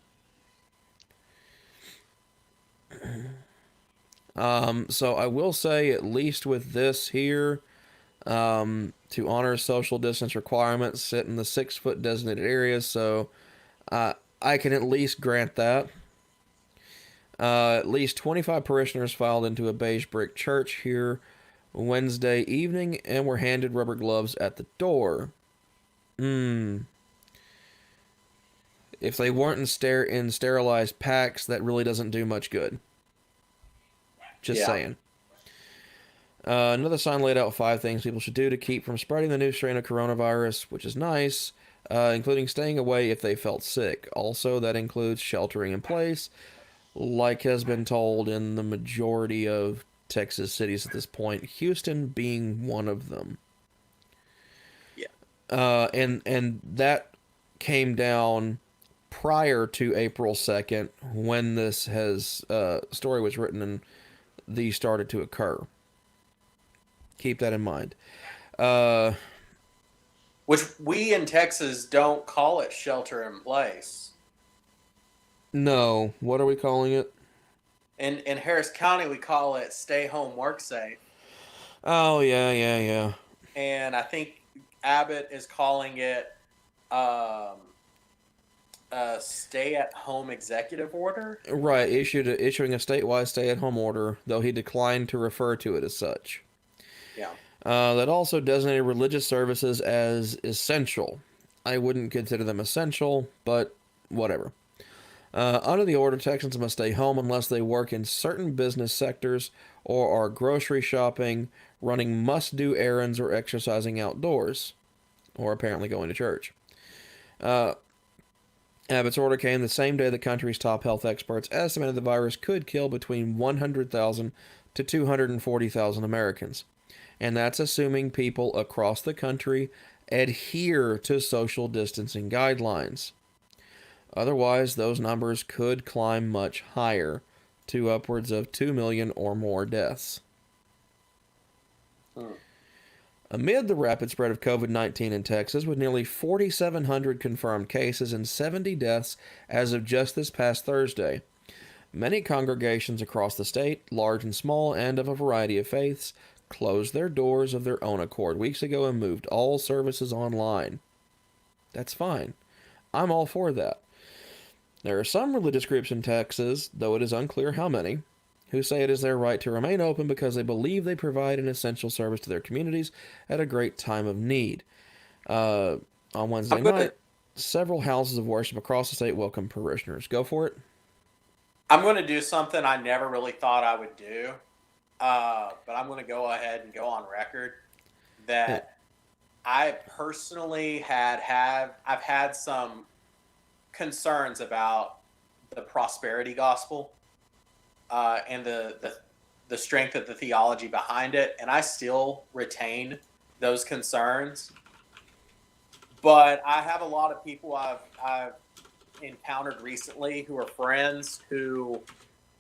So I will say, at least with this here, to honor social distance requirements, sit in the 6-foot designated areas. So I can at least grant that. At least 25 parishioners filed into a beige brick church here Wednesday evening and were handed rubber gloves at the door. If they weren't in sterilized packs, that really doesn't do much good. Just saying. Another sign laid out 5 things people should do to keep from spreading the new strain of coronavirus, which is nice, including staying away if they felt sick. Also, that includes sheltering in place, like has been told in the majority of Texas cities at this point, Houston being one of them. Yeah. And that came down prior to April 2nd when this story was written and these started to occur. Keep that in mind. Which we in Texas don't call it shelter in place. No. What are we calling it? In Harris County, we call it stay home, work safe. Oh, yeah. And I think Abbott is calling it stay-at-home executive order. Right, issuing a statewide stay-at-home order, though he declined to refer to it as such. Yeah. That also designated religious services as essential. I wouldn't consider them essential, but whatever. Under the order, Texans must stay home unless they work in certain business sectors or are grocery shopping, running must-do errands, or exercising outdoors, or apparently going to church. Abbott's order came the same day the country's top health experts estimated the virus could kill between 100,000 to 240,000 Americans. And that's assuming people across the country adhere to social distancing guidelines. Otherwise, those numbers could climb much higher, to upwards of 2 million or more deaths. Amid the rapid spread of COVID-19 in Texas, with nearly 4,700 confirmed cases and 70 deaths as of just this past Thursday, many congregations across the state, large and small, and of a variety of faiths, closed their doors of their own accord weeks ago and moved all services online. That's fine. I'm all for that. There are some religious groups in Texas, though it is unclear how many, who say it is their right to remain open because they believe they provide an essential service to their communities at a great time of need. On Wednesday night, several houses of worship across the state welcomed parishioners. Go for it. I'm going to do something I never really thought I would do, but I'm going to go ahead and go on record that I personally I've had some concerns about the prosperity gospel and the strength of the theology behind it, and I still retain those concerns. But I have a lot of people I've encountered recently who are friends who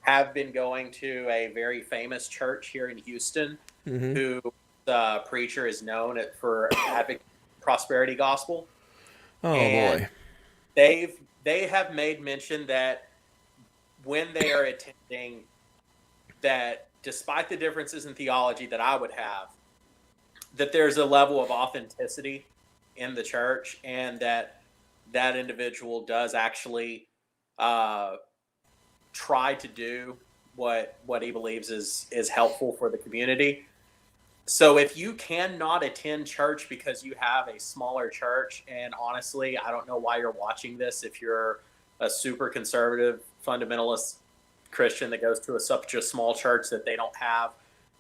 have been going to a very famous church here in Houston, who the preacher is known for advocating prosperity gospel. Oh, and boy. They have made mention that when they are attending, that despite the differences in theology that I would have, that there's a level of authenticity in the church, and that individual does actually try to do what he believes is helpful for the community. So if you cannot attend church because you have a smaller church, and honestly, I don't know why you're watching this if you're a super conservative fundamentalist Christian that goes to such a small church that they don't have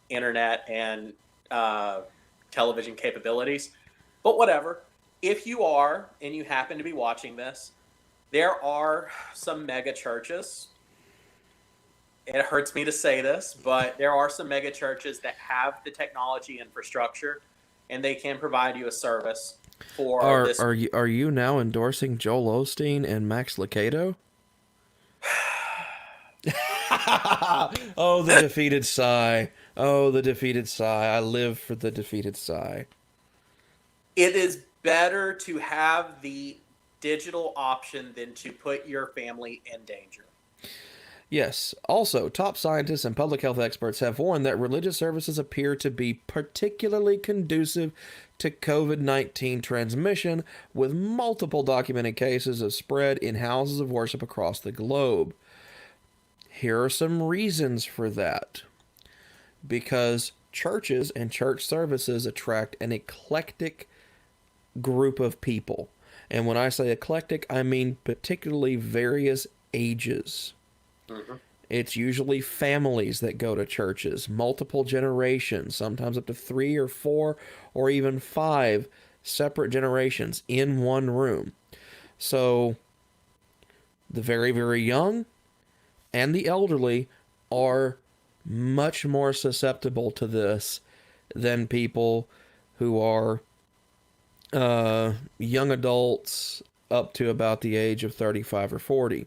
internet and television capabilities. But whatever. If you are, and you happen to be watching this, there are some mega churches. It hurts me to say this, but there are some mega churches that have the technology infrastructure, and they can provide you a service for this. Are you now endorsing Joel Osteen and Max Lucado? Oh, the defeated sigh. Oh, the defeated sigh. I live for the defeated sigh. It is better to have the digital option than to put your family in danger. Yes. Also, top scientists and public health experts have warned that religious services appear to be particularly conducive to COVID-19 transmission, with multiple documented cases of spread in houses of worship across the globe. Here are some reasons for that. Because churches and church services attract an eclectic group of people. And when I say eclectic, I mean particularly various ages. It's usually families that go to churches, multiple generations, sometimes up to 3 or 4 or even 5 separate generations in one room. So the very, very young and the elderly are much more susceptible to this than people who are young adults up to about the age of 35 or 40.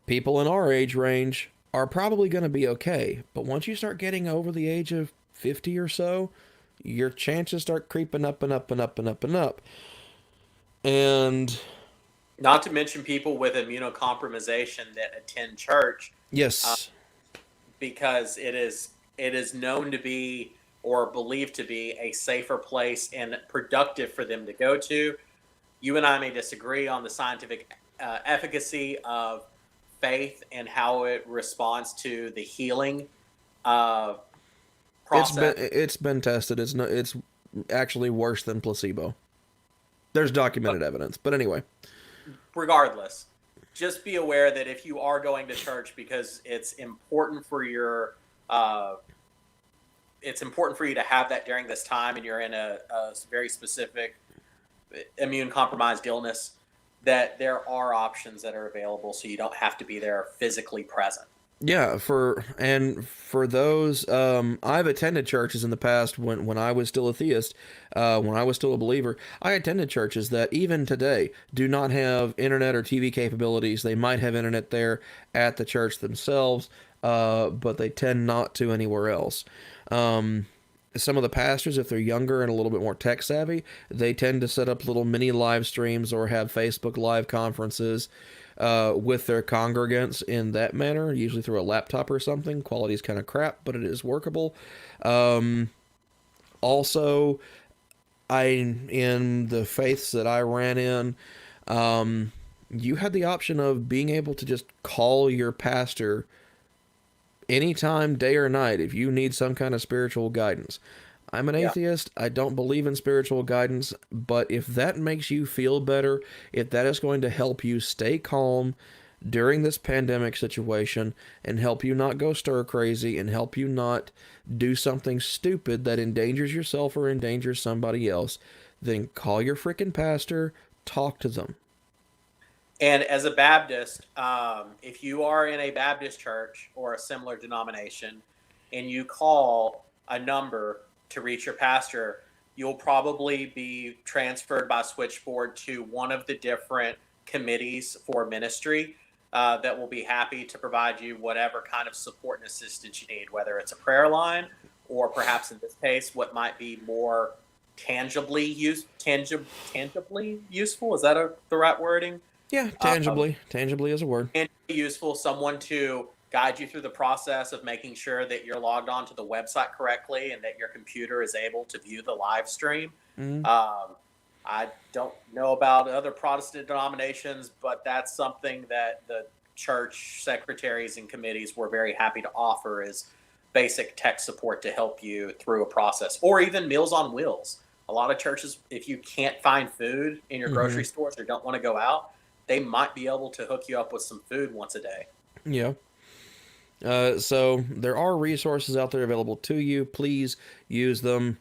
People in our age range are probably going to be okay, but once you start getting over the age of 50 or so, your chances start creeping up and up and up and up and up. And not to mention people with immunocompromisation that attend church. Yes. Because it is known to be, or believed to be, a safer place and productive for them to go to. you and I may disagree on the scientific efficacy of faith and how it responds to the healing uh, process. It's been tested. It's actually worse than placebo. There's documented evidence. But anyway, Regardless, just be aware that if you are going to church because uh, it's important for you to have that during this time, and you're in a very specific immune compromised illness, that there are options that are available, so you don't have to be there physically present. yeah, for those, I've attended churches in the past when I was still a theist, when I was still a believer. I attended churches that even today do not have internet or TV capabilities. They might have internet there at the church themselves, but they tend not to anywhere else. Some of the pastors, if they're younger and a little bit more tech savvy, they tend to set up little mini live streams or have Facebook live conferences with their congregants in that manner, usually through a laptop or something. Quality is kind of crap, but it is workable. Also, in the faiths that I ran in, you had the option of being able to just call your pastor anytime, day or night, if you need some kind of spiritual guidance. I'm an atheist. I don't believe in spiritual guidance, but if that makes you feel better, if that is going to help you stay calm during this pandemic situation and help you not go stir crazy and help you not do something stupid that endangers yourself or endangers somebody else, then call your freaking pastor, talk to them. And as a Baptist, if you are in a Baptist church or a similar denomination and you call a number to reach your pastor, you'll probably be transferred by switchboard to one of the different committees for ministry that will be happy to provide you whatever kind of support and assistance you need, whether it's a prayer line or perhaps in this case, what might be more tangibly useful. Is that the right wording? Yeah, tangibly is a word. And useful, someone to guide you through the process of making sure that you're logged on to the website correctly and that your computer is able to view the live stream. Mm-hmm. I don't know about other Protestant denominations, but that's something that the church secretaries and committees were very happy to offer, is basic tech support to help you through a process, or even Meals on Wheels. A lot of churches, if you can't find food in your grocery stores or don't want to go out, they might be able to hook you up with some food once a day. Yeah. So there are resources out there available to you. Please use them.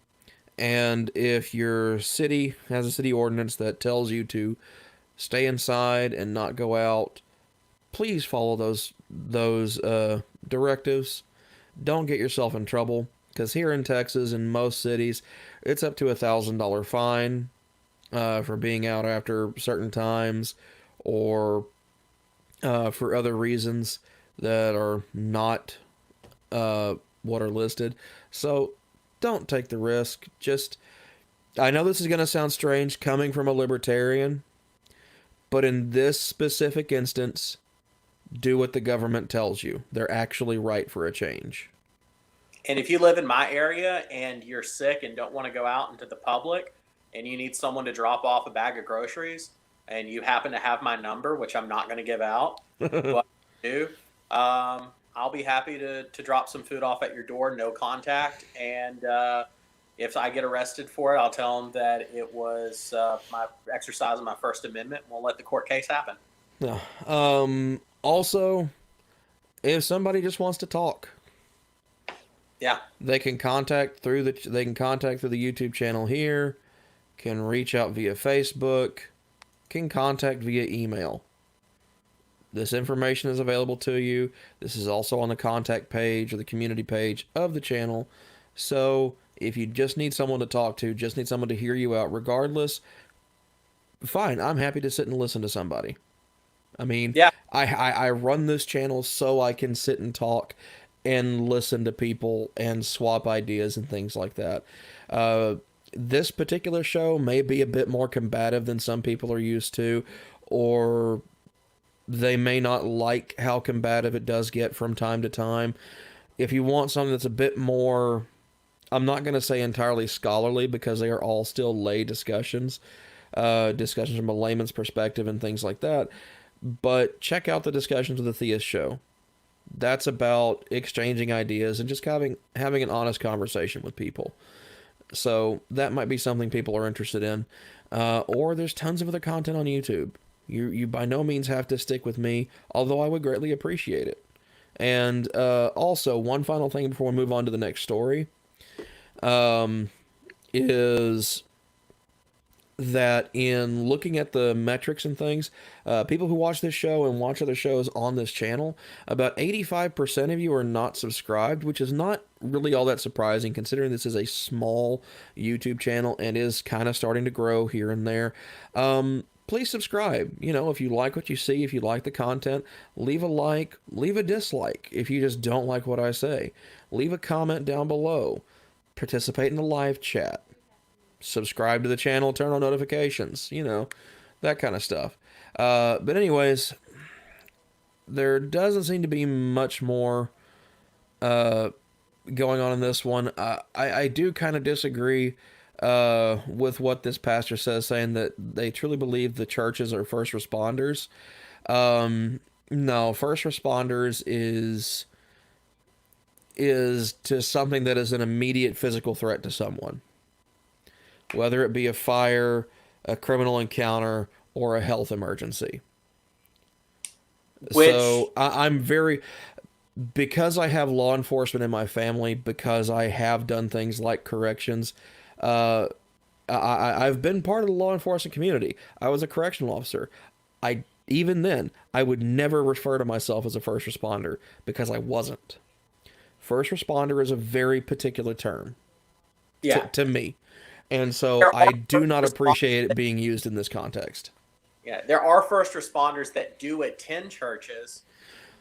And if your city has a city ordinance that tells you to stay inside and not go out, please follow those directives. Don't get yourself in trouble, because here in Texas, in most cities, it's up to $1,000 fine for being out after certain times, or for other reasons that are not what are listed. So don't take the risk. I know this is going to sound strange coming from a libertarian, but in this specific instance, do what the government tells you. They're actually right for a change. And if you live in my area and you're sick and don't want to go out into the public and you need someone to drop off a bag of groceries, and you happen to have my number, which I'm not going to give out, but I do, I'll be happy to drop some food off at your door, no contact. And if I get arrested for it, I'll tell them that it was my exercise of my First Amendment, and we'll let the court case happen. Yeah. Also, if somebody just wants to talk, yeah, they can contact through the YouTube channel here, can reach out via Facebook, can contact via email. This information is available to you. This is also on the contact page or the community page of the channel. So if you just need someone to talk to, just need someone to hear you out, regardless, fine. I'm happy to sit and listen to somebody. I mean, yeah. I run this channel so I can sit and talk and listen to people and swap ideas and things like that. This particular show may be a bit more combative than some people are used to, or they may not like how combative it does get from time to time. If you want something that's a bit more, I'm not going to say entirely scholarly, because they are all still lay discussions. discussions from a layman's perspective and things like that. But check out the discussions of the Theist Show. That's about exchanging ideas and just having an honest conversation with people. So that might be something people are interested in. Or there's tons of other content on YouTube. You by no means have to stick with me, although I would greatly appreciate it. And also, one final thing before we move on to the next story is that in looking at the metrics and things, people who watch this show and watch other shows on this channel, about 85% of you are not subscribed, which is not really all that surprising considering this is a small YouTube channel and is kind of starting to grow here and there. Please subscribe. If you like what you see, if you like the content, leave a like, leave a dislike. If you just don't like what I say, leave a comment down below. Participate in the live chat. Subscribe to the channel, turn on notifications, that kind of stuff. But anyways, there doesn't seem to be much more going on in this one. I do kind of disagree with what this pastor says, saying that they truly believe the churches are first responders. No, first responders is to something that is an immediate physical threat to someone. Whether it be a fire, a criminal encounter, or a health emergency. So I'm very, because I have law enforcement in my family, because I have done things like corrections, I've been part of the law enforcement community. I was a correctional officer. Even then, I would never refer to myself as a first responder because I wasn't. First responder is a very particular term to me. And so I do not appreciate it being used in this context. Yeah, there are first responders that do attend churches,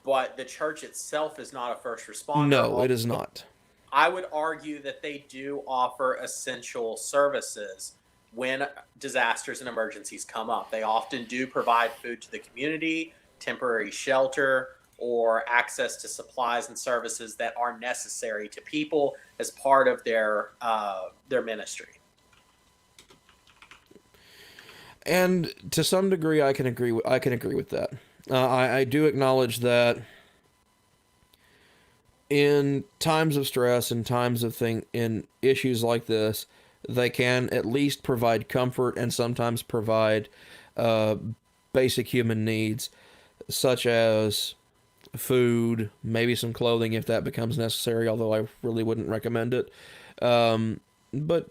but the church itself is not a first responder. No, it is not. I would argue that they do offer essential services when disasters and emergencies come up. They often do provide food to the community, temporary shelter, or access to supplies and services that are necessary to people as part of their ministry. And to some degree, I can agree with that. I do acknowledge that in times of stress and times of in issues like this, they can at least provide comfort and sometimes provide basic human needs, such as food, maybe some clothing if that becomes necessary, although I really wouldn't recommend it. But,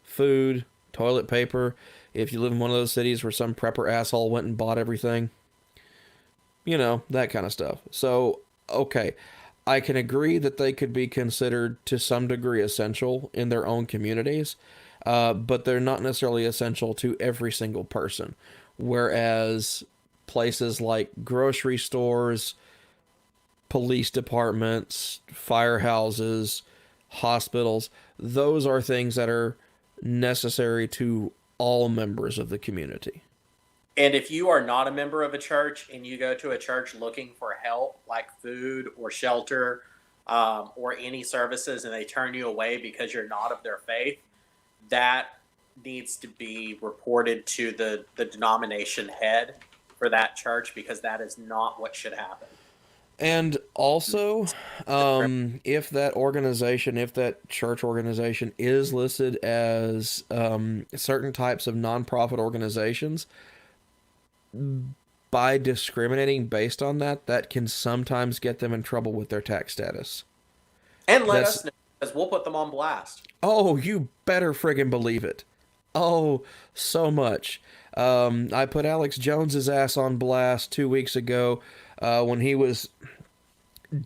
food, toilet paper. If you live in one of those cities where some prepper asshole went and bought everything, that kind of stuff. So, okay, I can agree that they could be considered to some degree essential in their own communities, but they're not necessarily essential to every single person. Whereas places like grocery stores, police departments, firehouses, hospitals, those are things that are necessary to all members of the community. And if you are not a member of a church and you go to a church looking for help, like food or shelter or any services, and they turn you away because you're not of their faith, that needs to be reported to the denomination head for that church, because that is not what should happen. And also, if that church organization is listed as certain types of nonprofit organizations, by discriminating based on that can sometimes get them in trouble with their tax status. And let us know, because we'll put them on blast. Oh, you better friggin' believe it. Oh, so much. I put Alex Jones's ass on blast 2 weeks ago when he was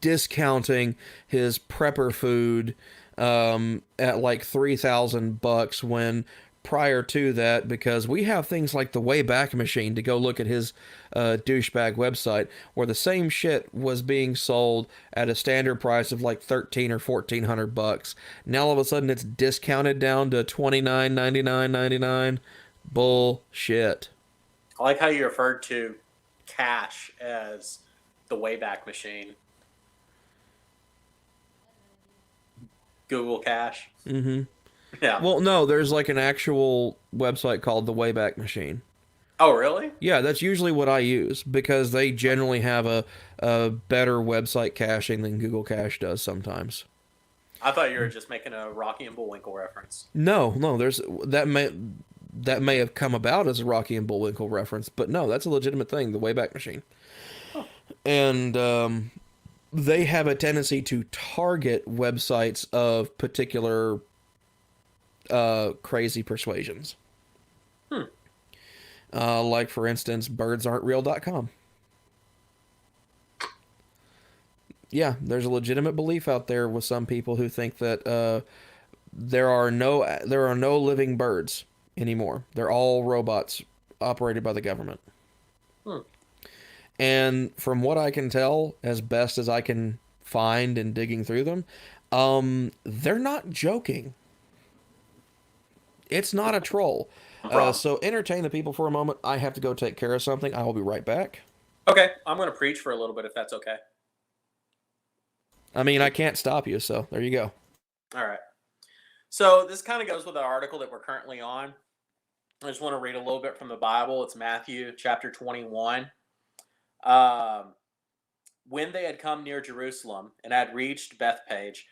discounting his prepper food at like $3,000 when prior to that, because we have things like the Wayback Machine to go look at his douchebag website, where the same shit was being sold at a standard price of like $1,300 or $1,400. Now all of a sudden it's discounted down to $29.99.99. Bullshit. I like how you referred to cash as the Wayback Machine. Google Cash. Mm-hmm. Yeah. Well, no, there's like an actual website called the Wayback Machine. Oh, really? Yeah, that's usually what I use because they generally have a better website caching than Google Cache does sometimes. I thought you were just making a Rocky and Bullwinkle reference. No, there's that may have come about as a Rocky and Bullwinkle reference, but no, that's a legitimate thing, the Wayback Machine. Huh. And they have a tendency to target websites of particular crazy persuasions. Hmm. Like, for instance, birdsaren'treal.com. Yeah, there's a legitimate belief out there with some people who think that there are no living birds anymore. They're all robots operated by the government. Hmm. And from what I can tell, as best as I can find in digging through them, they're not joking. It's not a troll. So entertain the people for a moment. I have to go take care of something. I will be right back. Okay, I'm going to preach for a little bit if that's okay. I mean, I can't stop you, so there you go. All right. So this kind of goes with the article that we're currently on. I just want to read a little bit from the Bible. It's Matthew chapter 21. When they had come near Jerusalem and had reached Bethphage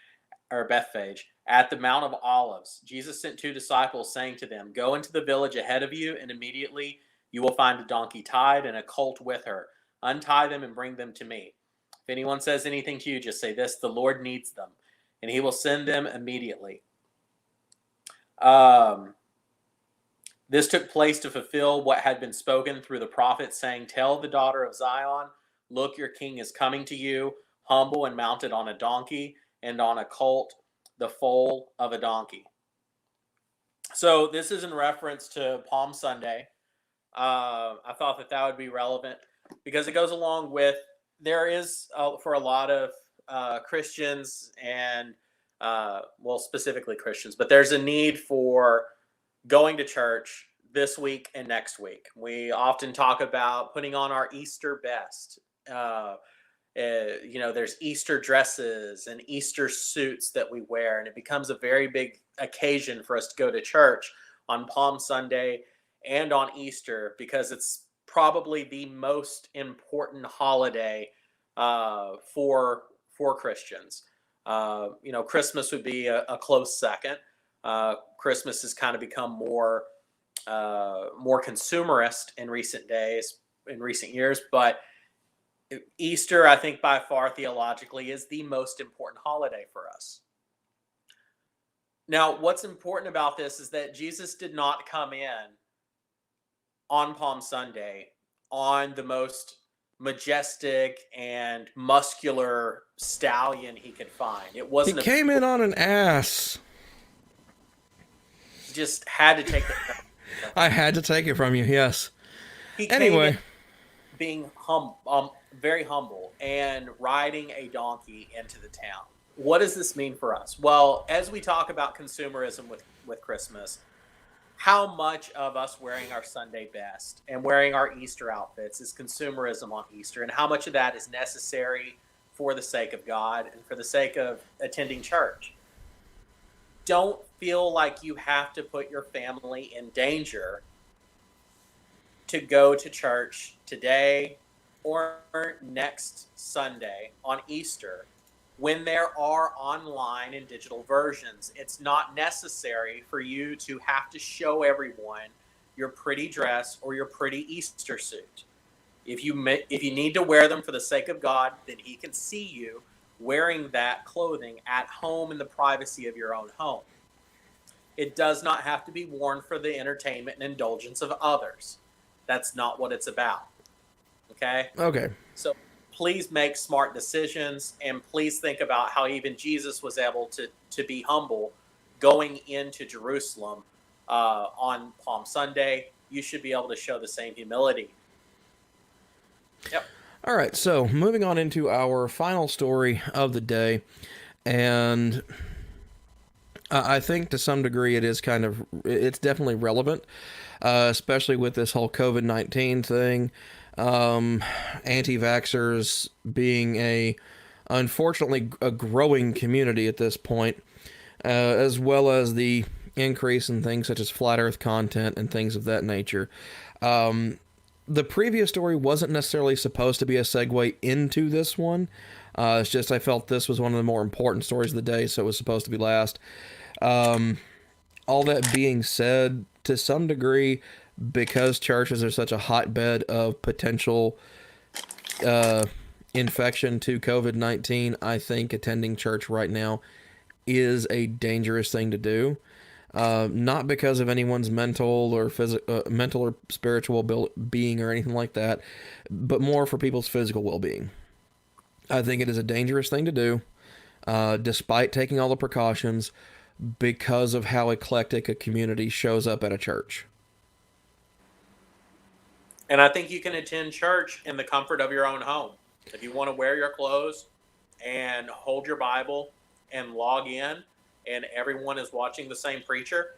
at the Mount of Olives, Jesus sent 2 disciples, saying to them, "Go into the village ahead of you, and immediately you will find a donkey tied and a colt with her. Untie them and bring them to me. If anyone says anything to you, just say this: the Lord needs them, and he will send them immediately." This took place to fulfill what had been spoken through the prophet, saying, "Tell the daughter of Zion, look, your king is coming to you, humble and mounted on a donkey, and on a colt, the foal of a donkey." So this is in reference to Palm Sunday. I thought that would be relevant because it goes along with, there is, for a lot of Christians and, specifically Christians, but there's a need for going to church this week and next week. We often talk about putting on our Easter best. There's Easter dresses and Easter suits that we wear, and it becomes a very big occasion for us to go to church on Palm Sunday and on Easter because it's probably the most important holiday for Christians. Christmas would be a close second. Christmas has kind of become more consumerist in recent years, but Easter, I think by far theologically, is the most important holiday for us. Now, what's important about this is that Jesus did not come in on Palm Sunday on the most majestic and muscular stallion he could find. It wasn't. He came in on an ass. Just had to take it. I had to take it from you. Yes. Anyway, being very humble and riding a donkey into the town. What does this mean for us? Well, as we talk about consumerism with Christmas, how much of us wearing our Sunday best and wearing our Easter outfits is consumerism on Easter, and how much of that is necessary for the sake of God and for the sake of attending church? Don't feel like you have to put your family in danger to go to church today or next Sunday on Easter when there are online and digital versions. It's not necessary for you to have to show everyone your pretty dress or your pretty Easter suit. If you need to wear them for the sake of God, then he can see you wearing that clothing at home in the privacy of your own home. It does not have to be worn for the entertainment and indulgence of others. That's not what it's about. Okay? So please make smart decisions, and please think about how even Jesus was able to be humble going into Jerusalem on Palm Sunday. You should be able to show the same humility. Yep. All right, so moving on into our final story of the day, and I think to some degree it's definitely relevant, especially with this whole COVID-19 thing. Anti-vaxxers being unfortunately a growing community at this point, as well as the increase in things such as flat earth content and things of that nature. The previous story wasn't necessarily supposed to be a segue into this one. It's just I felt this was one of the more important stories of the day, so it was supposed to be last. All that being said, to some degree, because churches are such a hotbed of potential infection to COVID-19, I think attending church right now is a dangerous thing to do. Not because of anyone's mental or mental or spiritual being or anything like that, but more for people's physical well-being. I think it is a dangerous thing to do, despite taking all the precautions, because of how eclectic a community shows up at a church. And I think you can attend church in the comfort of your own home. If you want to wear your clothes and hold your Bible and log in, and everyone is watching the same preacher,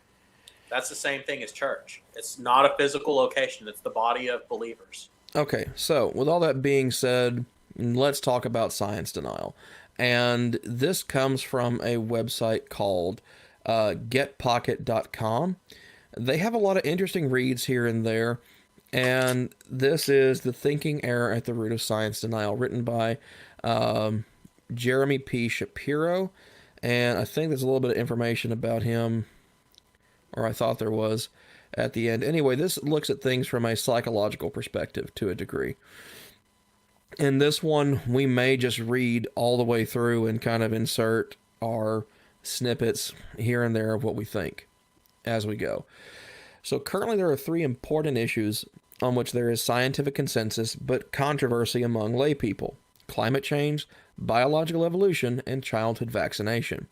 that's the same thing as church. It's not a physical location. It's the body of believers. Okay, so with all that being said, let's talk about science denial. And this comes from a website called getpocket.com. They have a lot of interesting reads here and there. And this is The Thinking Error at the Root of Science Denial, written by Jeremy P. Shapiro. And I think there's a little bit of information about him, or I thought there was, at the end. Anyway, this looks at things from a psychological perspective to a degree. In this one, we may just read all the way through and kind of insert our snippets here and there of what we think as we go. So currently there are 3 important issues on which there is scientific consensus but controversy among lay people: climate change, biological evolution, and childhood vaccination.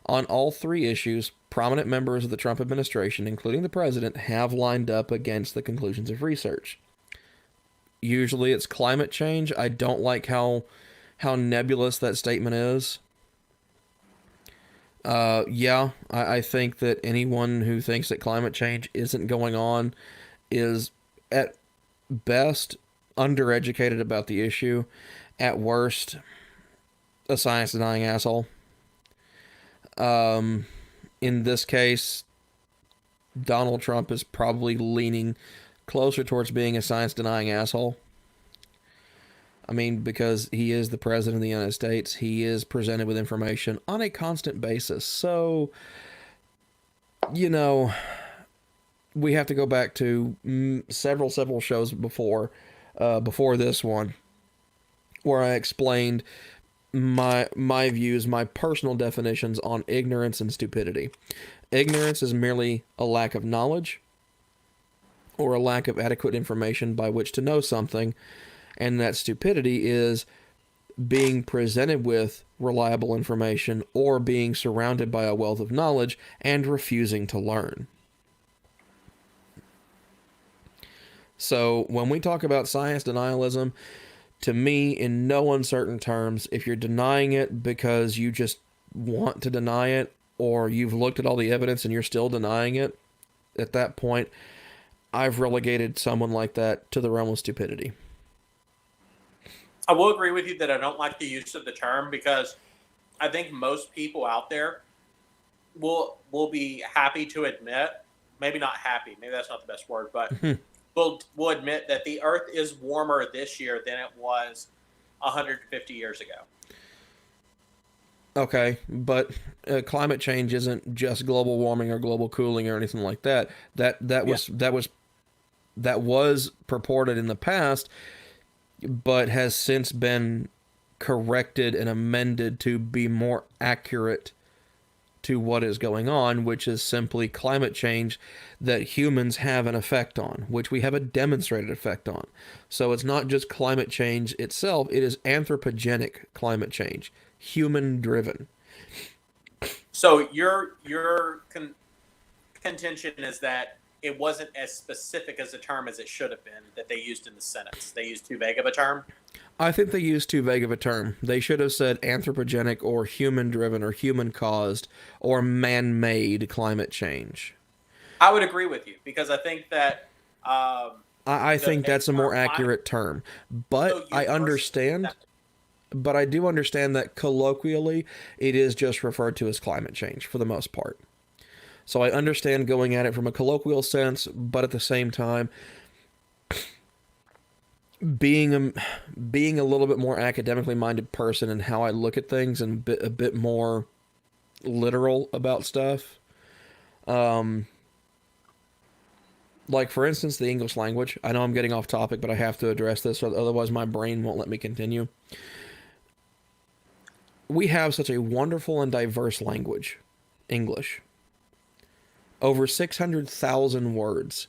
On all 3 issues, prominent members of the Trump administration, including the president, have lined up against the conclusions of research. Usually it's climate change. I don't like how nebulous that statement is. I think that anyone who thinks that climate change isn't going on is, at best, undereducated about the issue. At worst, a science-denying asshole. In this case, Donald Trump is probably leaning closer towards being a science-denying asshole. I mean, because he is the president of the United States, he is presented with information on a constant basis. So, you know, we have to go back to several shows before this one, where I explained my views, my personal definitions on ignorance and stupidity. Ignorance is merely a lack of knowledge or a lack of adequate information by which to know something, and that stupidity is being presented with reliable information or being surrounded by a wealth of knowledge and refusing to learn. So when we talk about science denialism, to me, in no uncertain terms, if you're denying it because you just want to deny it, or you've looked at all the evidence and you're still denying it, at that point, I've relegated someone like that to the realm of stupidity. I will agree with you that I don't like the use of the term, because I think most people out there will be happy to admit, maybe not happy, maybe that's not the best word, but will admit that the Earth is warmer this year than it was 150 years ago. Okay, but climate change isn't just global warming or global cooling or anything like that. That was purported in the past, but has since been corrected and amended to be more accurate to what is going on, which is simply climate change that humans have an effect on, which we have a demonstrated effect on. So it's not just climate change itself, it is anthropogenic climate change, human-driven. So your contention is that it wasn't as specific as a term as it should have been that they used in the sentence. They used too vague of a term? I think they used too vague of a term. They should have said anthropogenic or human-driven or human-caused or man-made climate change. I would agree with you, because I think that... I think that's a more accurate term. But I understand... But I do understand that colloquially, it is just referred to as climate change for the most part. So I understand going at it from a colloquial sense, but at the same time, being a little bit more academically minded person and how I look at things and a bit more literal about stuff. Like, for instance, the English language. I know I'm getting off topic, but I have to address this, otherwise my brain won't let me continue. We have such a wonderful and diverse language, English. Over 600,000 words.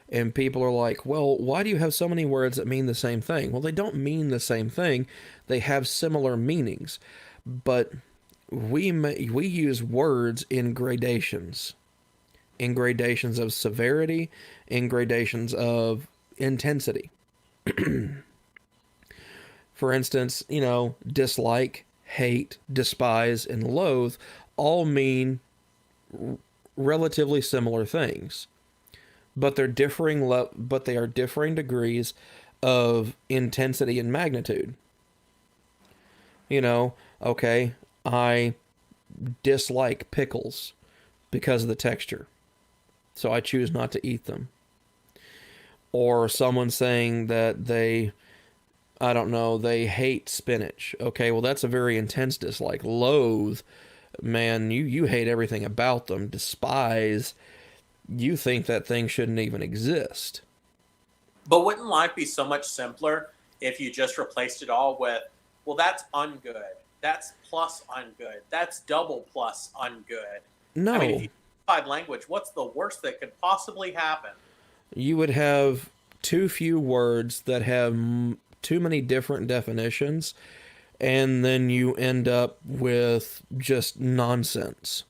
And people are like, well, why do you have so many words that mean the same thing? Well, they don't mean the same thing. They have similar meanings. But we use words in gradations. In gradations of severity, in gradations of intensity. For instance, dislike, hate, despise, and loathe all mean relatively similar things, but they are differing degrees of intensity and magnitude. Okay, I dislike pickles because of the texture, so I choose not to eat them. Or someone saying that they hate spinach. Okay, well, that's a very intense dislike. Loathe, man, you hate everything about them. Despise, you think that thing shouldn't even exist. But wouldn't life be so much simpler if you just replaced it all with, well, that's ungood, that's plus ungood, that's double plus ungood? No. I mean, if you unified language, what's the worst that could possibly happen? You would have too few words that have too many different definitions, and then you end up with just nonsense.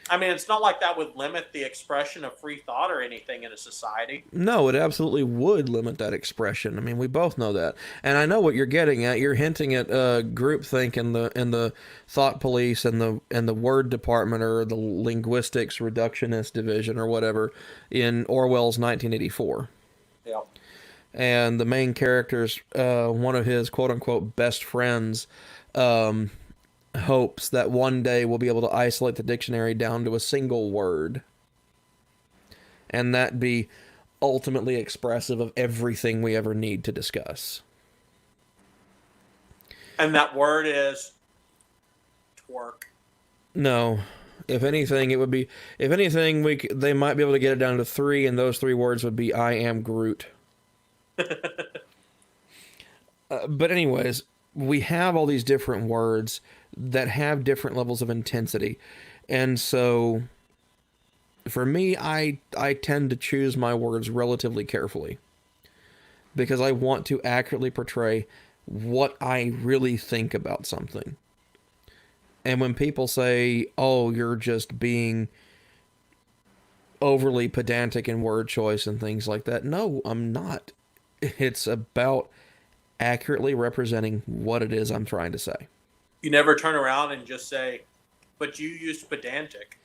I mean, it's not like that would limit the expression of free thought or anything in a society. No, it absolutely would limit that expression. I mean, we both know that, and I know what you're getting at. You're hinting at groupthink and the thought police and the word department, or the linguistics reductionist division, or whatever, in Orwell's 1984. Yeah. And the main character's one of his quote unquote best friends hopes that one day we'll be able to isolate the dictionary down to a single word, and that be ultimately expressive of everything we ever need to discuss. And that word is twerk. No. If anything, they might be able to get it down to 3, and those 3 words would be I am Groot. But anyways, we have all these different words that have different levels of intensity. And so, for me, I tend to choose my words relatively carefully, because I want to accurately portray what I really think about something. And when people say, oh, you're just being overly pedantic in word choice and things like that, no, I'm not. It's about accurately representing what it is I'm trying to say. You never turn around and just say, but you used pedantic.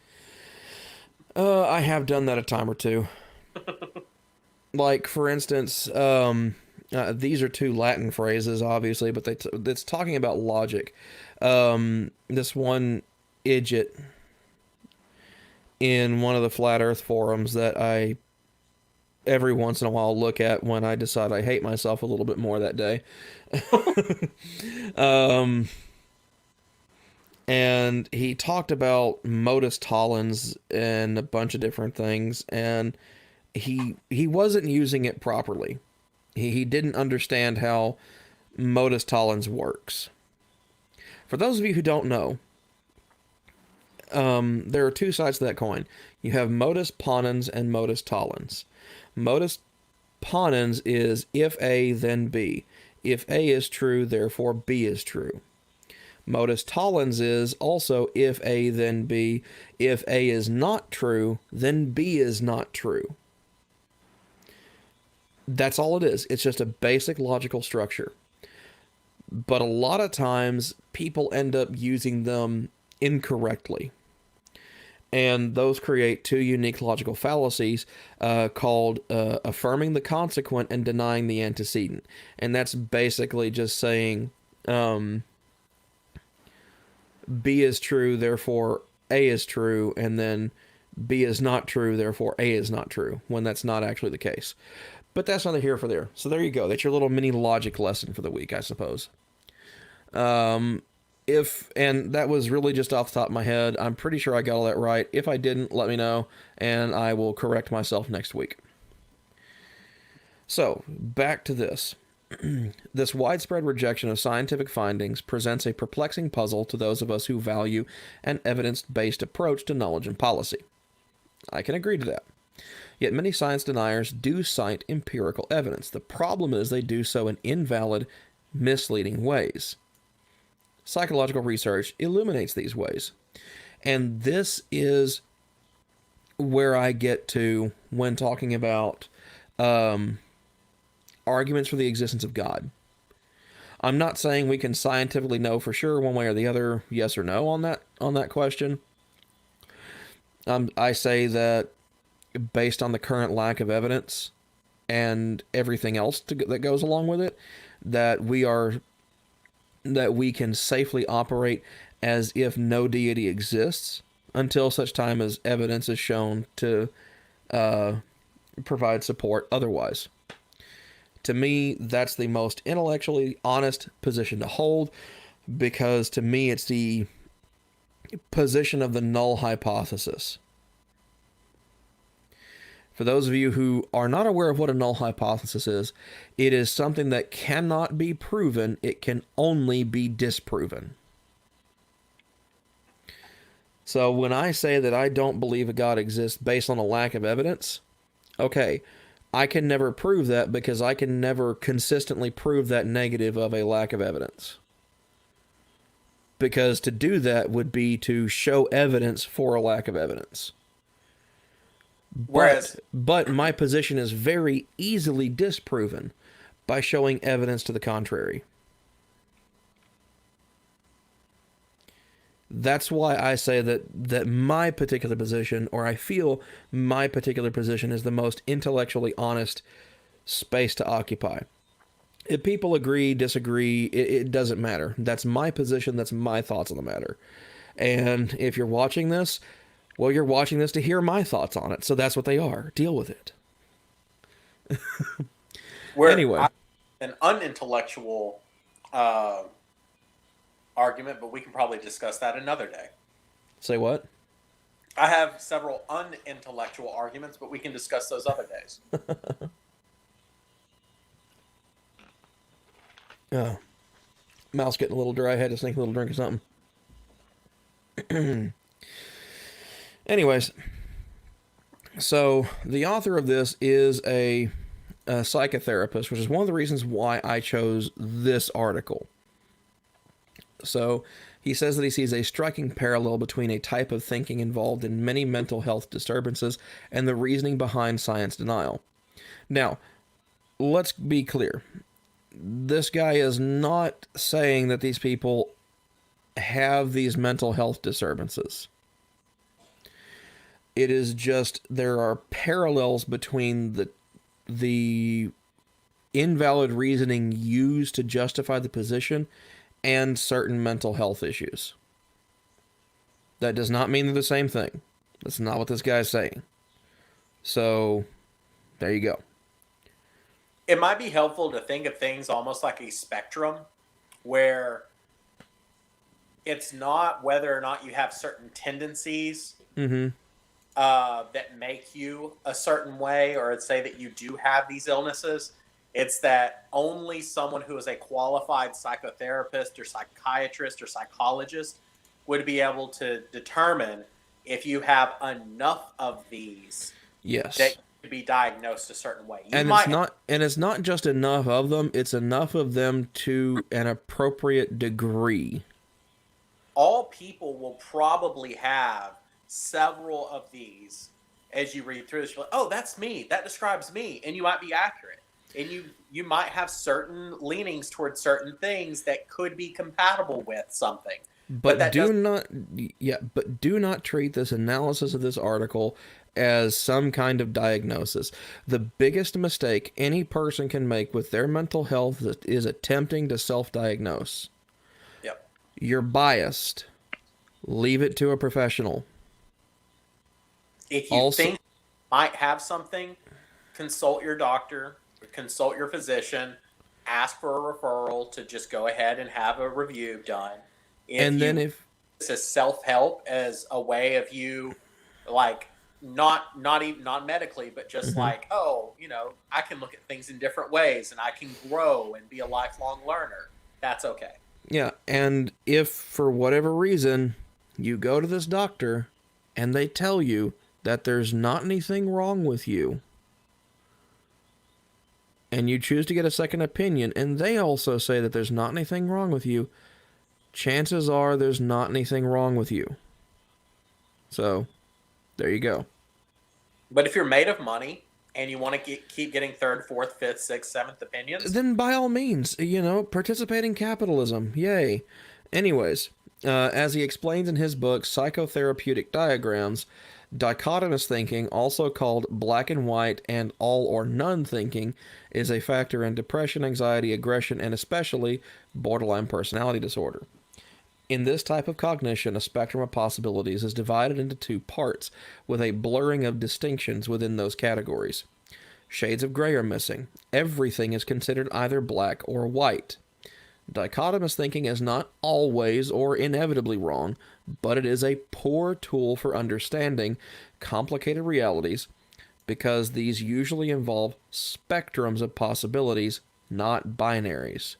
I have done that a time or two. Like, for instance, these are 2 Latin phrases, obviously, but it's talking about logic. This one idiot in one of the Flat Earth forums that I every once in a while look at when I decide I hate myself a little bit more that day. And he talked about modus tollens and a bunch of different things, and he wasn't using it properly. He didn't understand how modus tollens works. For those of you who don't know, there are 2 sides to that coin. You have modus ponens and modus tollens. Modus ponens is if A, then B. If A is true, therefore B is true. Modus tollens is also if A, then B. If A is not true, then B is not true. That's all it is. It's just a basic logical structure. But a lot of times, people end up using them incorrectly. And those create 2 unique logical fallacies called affirming the consequent and denying the antecedent. And that's basically just saying B is true, therefore A is true, and then B is not true, therefore A is not true, when that's not actually the case. But that's neither here for there. So there you go. That's your little mini logic lesson for the week, I suppose. And that was really just off the top of my head. I'm pretty sure I got all that right. If I didn't, let me know, and I will correct myself next week. So, back to this. This widespread rejection of scientific findings presents a perplexing puzzle to those of us who value an evidence-based approach to knowledge and policy. I can agree to that. Yet many science deniers do cite empirical evidence. The problem is they do so in invalid, misleading ways. Psychological research illuminates these ways. And this is where I get to when talking about arguments for the existence of God. I'm not saying we can scientifically know for sure one way or the other, yes or no on that question. I say that based on the current lack of evidence and everything else that goes along with it, that we can safely operate as if no deity exists until such time as evidence is shown to provide support otherwise. To me, that's the most intellectually honest position to hold, because to me it's the position of the null hypothesis. For those of you who are not aware of what a null hypothesis is, it is something that cannot be proven, it can only be disproven. So when I say that I don't believe a God exists based on a lack of evidence, okay, I can never prove that because I can never consistently prove that negative of a lack of evidence. Because to do that would be to show evidence for a lack of evidence. But my position is very easily disproven by showing evidence to the contrary. That's why I say that my particular position, or I feel my particular position, is the most intellectually honest space to occupy. If people agree, disagree, it doesn't matter. That's my position, that's my thoughts on the matter. And if you're watching this, well, you're watching this to hear my thoughts on it, so that's what they are. Deal with it. Anyway. An unintellectual argument, but we can probably discuss that another day. Say what? I have several unintellectual arguments, but we can discuss those other days. Oh. Mouth's getting a little dry. I had to sneak a little drink of something. Anyways, so the author of this is a psychotherapist, which is one of the reasons why I chose this article. So he says that he sees a striking parallel between a type of thinking involved in many mental health disturbances and the reasoning behind science denial. Now, let's be clear. This guy is not saying that these people have these mental health disturbances. It is just there are parallels between the invalid reasoning used to justify the position and certain mental health issues. That does not mean they're the same thing. That's not what this guy's saying. So, there you go. It might be helpful to think of things almost like a spectrum, where it's not whether or not you have certain tendencies that make you a certain way, or say that you do have these illnesses. It's that only someone who is a qualified psychotherapist or psychiatrist or psychologist would be able to determine if you have enough of these. Yes. That could be diagnosed a certain way. It's not just enough of them, it's enough of them to an appropriate degree. All people will probably have several of these. As you read through this, you're like, oh, that's me. That describes me. And you might be accurate. And you might have certain leanings towards certain things that could be compatible with something. But do not treat this analysis of this article as some kind of diagnosis. The biggest mistake any person can make with their mental health is attempting to self-diagnose. Yep. You're biased. Leave it to a professional. If you think you might have something, consult your doctor, consult your physician, ask for a referral to just go ahead and have a review done. If this is self-help as a way of you, like, not medically, but just like, oh, I can look at things in different ways and I can grow and be a lifelong learner, that's okay. Yeah, and if for whatever reason you go to this doctor and they tell you that there's not anything wrong with you, and you choose to get a second opinion, and they also say that there's not anything wrong with you, chances are there's not anything wrong with you. So, there you go. But if you're made of money and you want to keep getting third, fourth, fifth, sixth, seventh opinions, then by all means, participate in capitalism. Yay. Anyways, as he explains in his book, Psychotherapeutic Diagrams, dichotomous thinking, also called black and white and all or none thinking, is a factor in depression, anxiety, aggression, and especially borderline personality disorder. In this type of cognition, a spectrum of possibilities is divided into two parts, with a blurring of distinctions within those categories. Shades of gray are missing. Everything is considered either black or white. Dichotomous thinking is not always or inevitably wrong, but it is a poor tool for understanding complicated realities because these usually involve spectrums of possibilities, not binaries.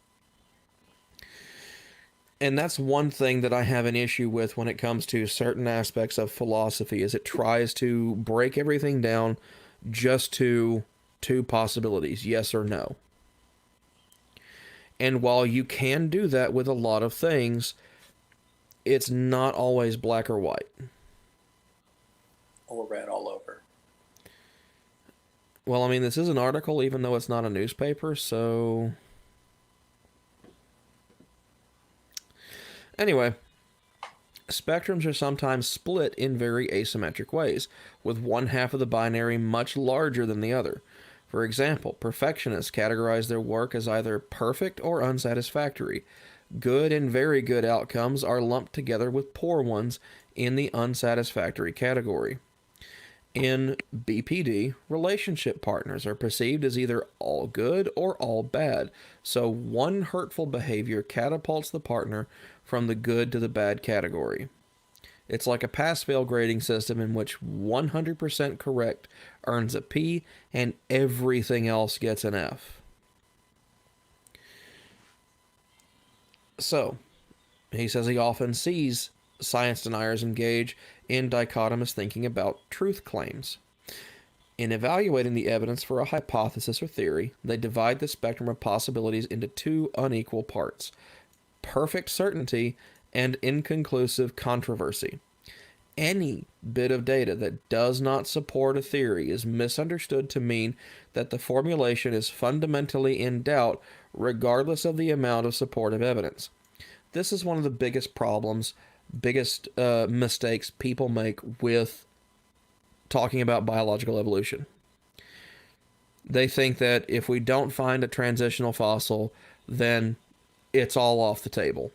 And that's one thing that I have an issue with when it comes to certain aspects of philosophy, is it tries to break everything down just to two possibilities, yes or no. And while you can do that with a lot of things, it's not always black or white. Or red all over. Well, I mean, this is an article, even though it's not a newspaper, so... Anyway, spectrums are sometimes split in very asymmetric ways, with one half of the binary much larger than the other. For example, perfectionists categorize their work as either perfect or unsatisfactory. Good and very good outcomes are lumped together with poor ones in the unsatisfactory category. In BPD, relationship partners are perceived as either all good or all bad, so one hurtful behavior catapults the partner from the good to the bad category. It's like a pass-fail grading system in which 100% correct earns a P and everything else gets an F. So, he says he often sees science deniers engage in dichotomous thinking about truth claims. In evaluating the evidence for a hypothesis or theory, they divide the spectrum of possibilities into two unequal parts: perfect certainty and inconclusive controversy. Any bit of data that does not support a theory is misunderstood to mean that the formulation is fundamentally in doubt, regardless of the amount of supportive evidence. This is one of the biggest problems, biggest mistakes people make with talking about biological evolution. They think that if we don't find a transitional fossil, then it's all off the table.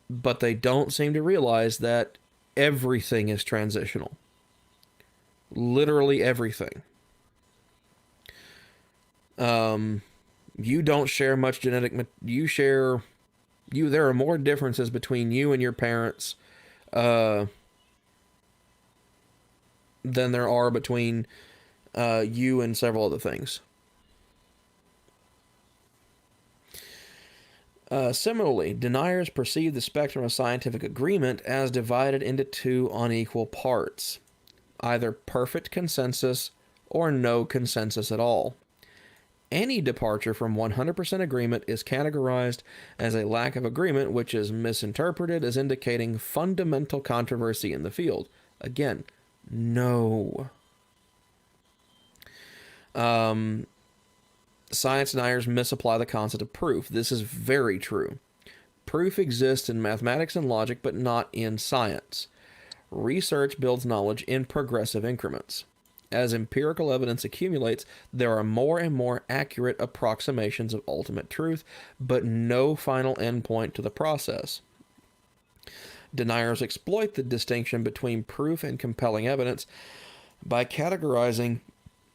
But they don't seem to realize that everything is transitional. Literally everything. You don't share much genetic... There are more differences between you and your parents than there are between you and several other things. Similarly, deniers perceive the spectrum of scientific agreement as divided into two unequal parts, either perfect consensus or no consensus at all. Any departure from 100% agreement is categorized as a lack of agreement, which is misinterpreted as indicating fundamental controversy in the field. Again, no. Science deniers misapply the concept of proof. This is very true. Proof exists in mathematics and logic, but not in science. Research builds knowledge in progressive increments. As empirical evidence accumulates, there are more and more accurate approximations of ultimate truth, but no final endpoint to the process. Deniers exploit the distinction between proof and compelling evidence by categorizing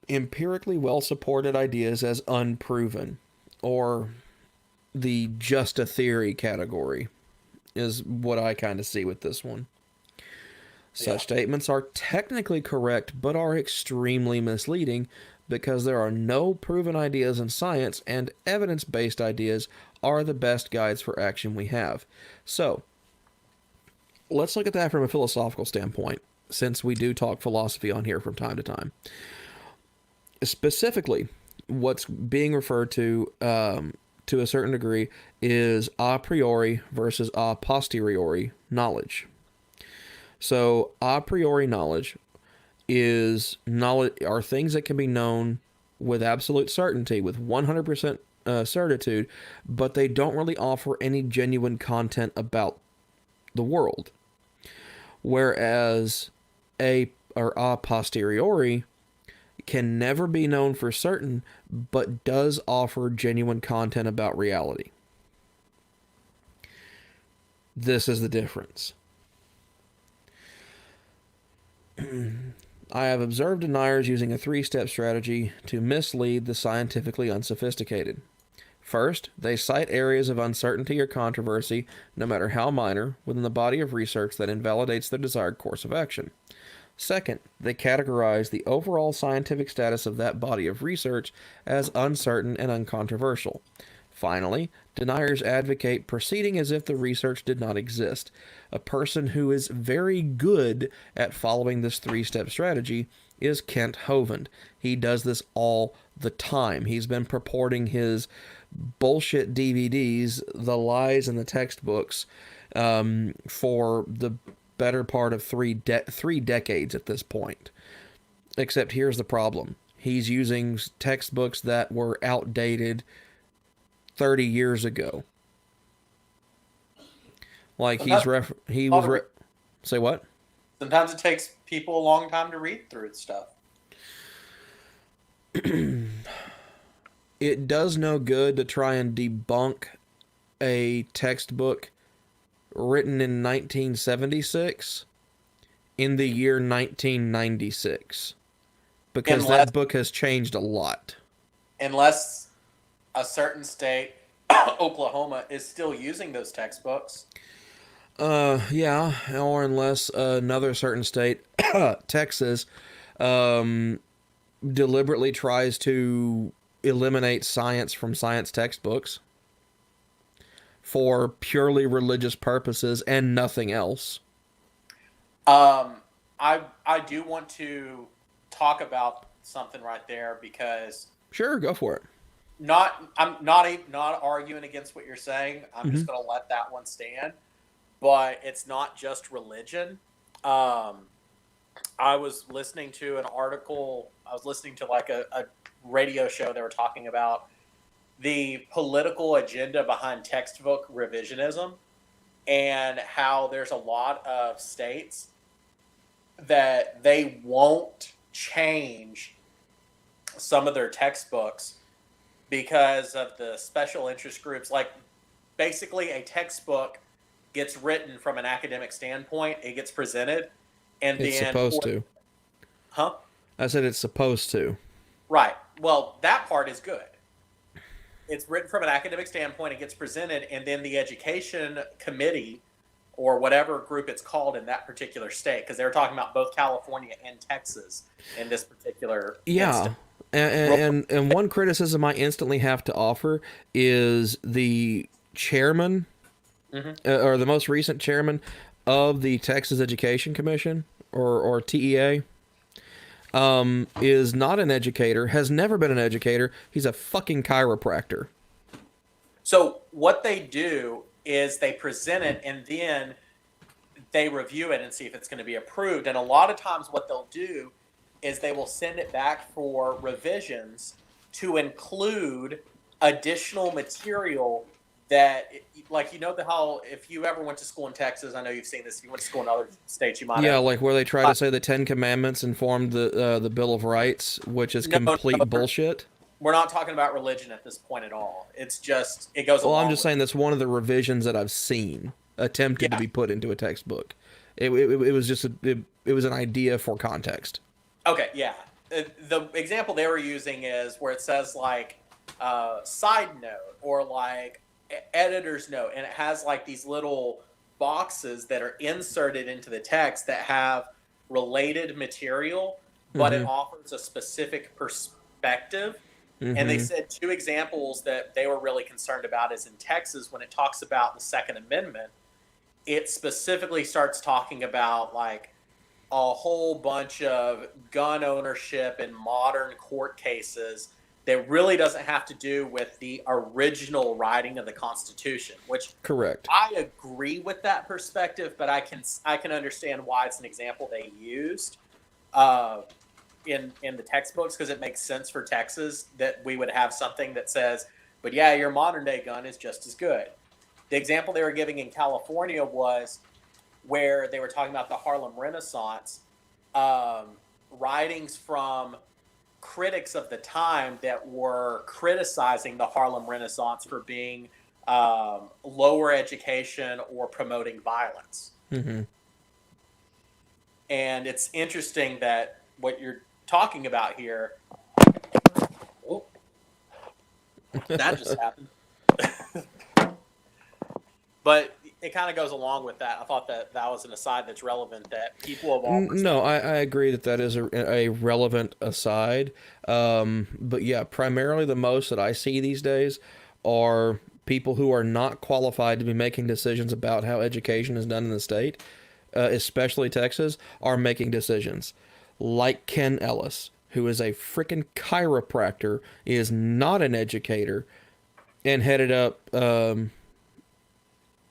empirically well-supported ideas as unproven, or the just a theory category is what I kind of see with this one. Such statements are technically correct, but are extremely misleading because there are no proven ideas in science, and evidence-based ideas are the best guides for action we have. So, let's look at that from a philosophical standpoint, since we do talk philosophy on here from time to time. Specifically, what's being referred to a certain degree is a priori versus a posteriori knowledge. So, a priori knowledge are things that can be known with absolute certainty, with 100% certitude, but they don't really offer any genuine content about the world. Whereas a posteriori can never be known for certain, but does offer genuine content about reality. This is the difference. I have observed deniers using a three-step strategy to mislead the scientifically unsophisticated. First, they cite areas of uncertainty or controversy, no matter how minor, within the body of research that invalidates their desired course of action. Second, they categorize the overall scientific status of that body of research as uncertain and uncontroversial. Finally, deniers advocate proceeding as if the research did not exist. A person who is very good at following this three-step strategy is Kent Hovind. He does this all the time. He's been purporting his bullshit DVDs, the lies in the textbooks, for the better part of three decades at this point. Except here's the problem. He's using textbooks that were outdated 30 years ago. Like say what? Sometimes it takes people a long time to read through stuff. It does no good to try and debunk a textbook written in 1976 in the year 1996, because that book has changed a lot. Unless a certain state, Oklahoma, is still using those textbooks. Yeah, or unless another certain state, Texas, deliberately tries to eliminate science from science textbooks for purely religious purposes and nothing else. I do want to talk about something right there, because sure, go for it. I'm not arguing against what you're saying. I'm just going to let that one stand. But it's not just religion. I was listening to an article. I was listening to like a radio show. They were talking about the political agenda behind textbook revisionism, and how there's a lot of states that they won't change some of their textbooks because of the special interest groups. Like, basically a textbook gets written from an academic standpoint, it gets presented, and it's supposed to. Huh? I said it's supposed to. Right. Well, that part is good. It's written from an academic standpoint, it gets presented, and then the education committee, or whatever group it's called in that particular state, because they were talking about both California and Texas in this particular instance. And one criticism I instantly have to offer is the chairman, or the most recent chairman of the Texas Education Commission, or TEA, is not an educator, has never been an educator. He's a fucking chiropractor. So what they do is they present it, and then they review it and see if it's going to be approved. And a lot of times what they'll do is they will send it back for revisions to include additional material that, like, how if you ever went to school in Texas, I know you've seen this, if you went to school in other states, you might have. Like where they try to say the Ten Commandments informed the Bill of Rights, which is complete bullshit. We're not talking about religion at this point at all. It's just, it goes along. I'm just saying that's one of the revisions that I've seen attempted to Yeah. be put into a textbook. It was just it was an idea for context. Okay, yeah. The example they were using is where it says like side note or like editor's note, and it has like these little boxes that are inserted into the text that have related material, but it offers a specific perspective. And they said two examples that they were really concerned about is in Texas, when it talks about the Second Amendment, it specifically starts talking about like a whole bunch of gun ownership in modern court cases that really doesn't have to do with the original writing of the Constitution, which Correct. I agree with that perspective, but I can understand why it's an example they used in the textbooks, because it makes sense for Texas that we would have something that says, but yeah, your modern day gun is just as good. The example they were giving in California was where they were talking about the Harlem Renaissance, writings from critics of the time that were criticizing the Harlem Renaissance for being lower education or promoting violence. And it's interesting that what you're talking about here, oh, that just happened. But it kind of goes along with that. I thought that was an aside that's relevant, that people of all No, I agree that that is a relevant aside. But yeah, primarily the most that I see these days are people who are not qualified to be making decisions about how education is done in the state, especially Texas, are making decisions. Like Ken Ellis, who is a freaking chiropractor, is not an educator, and headed up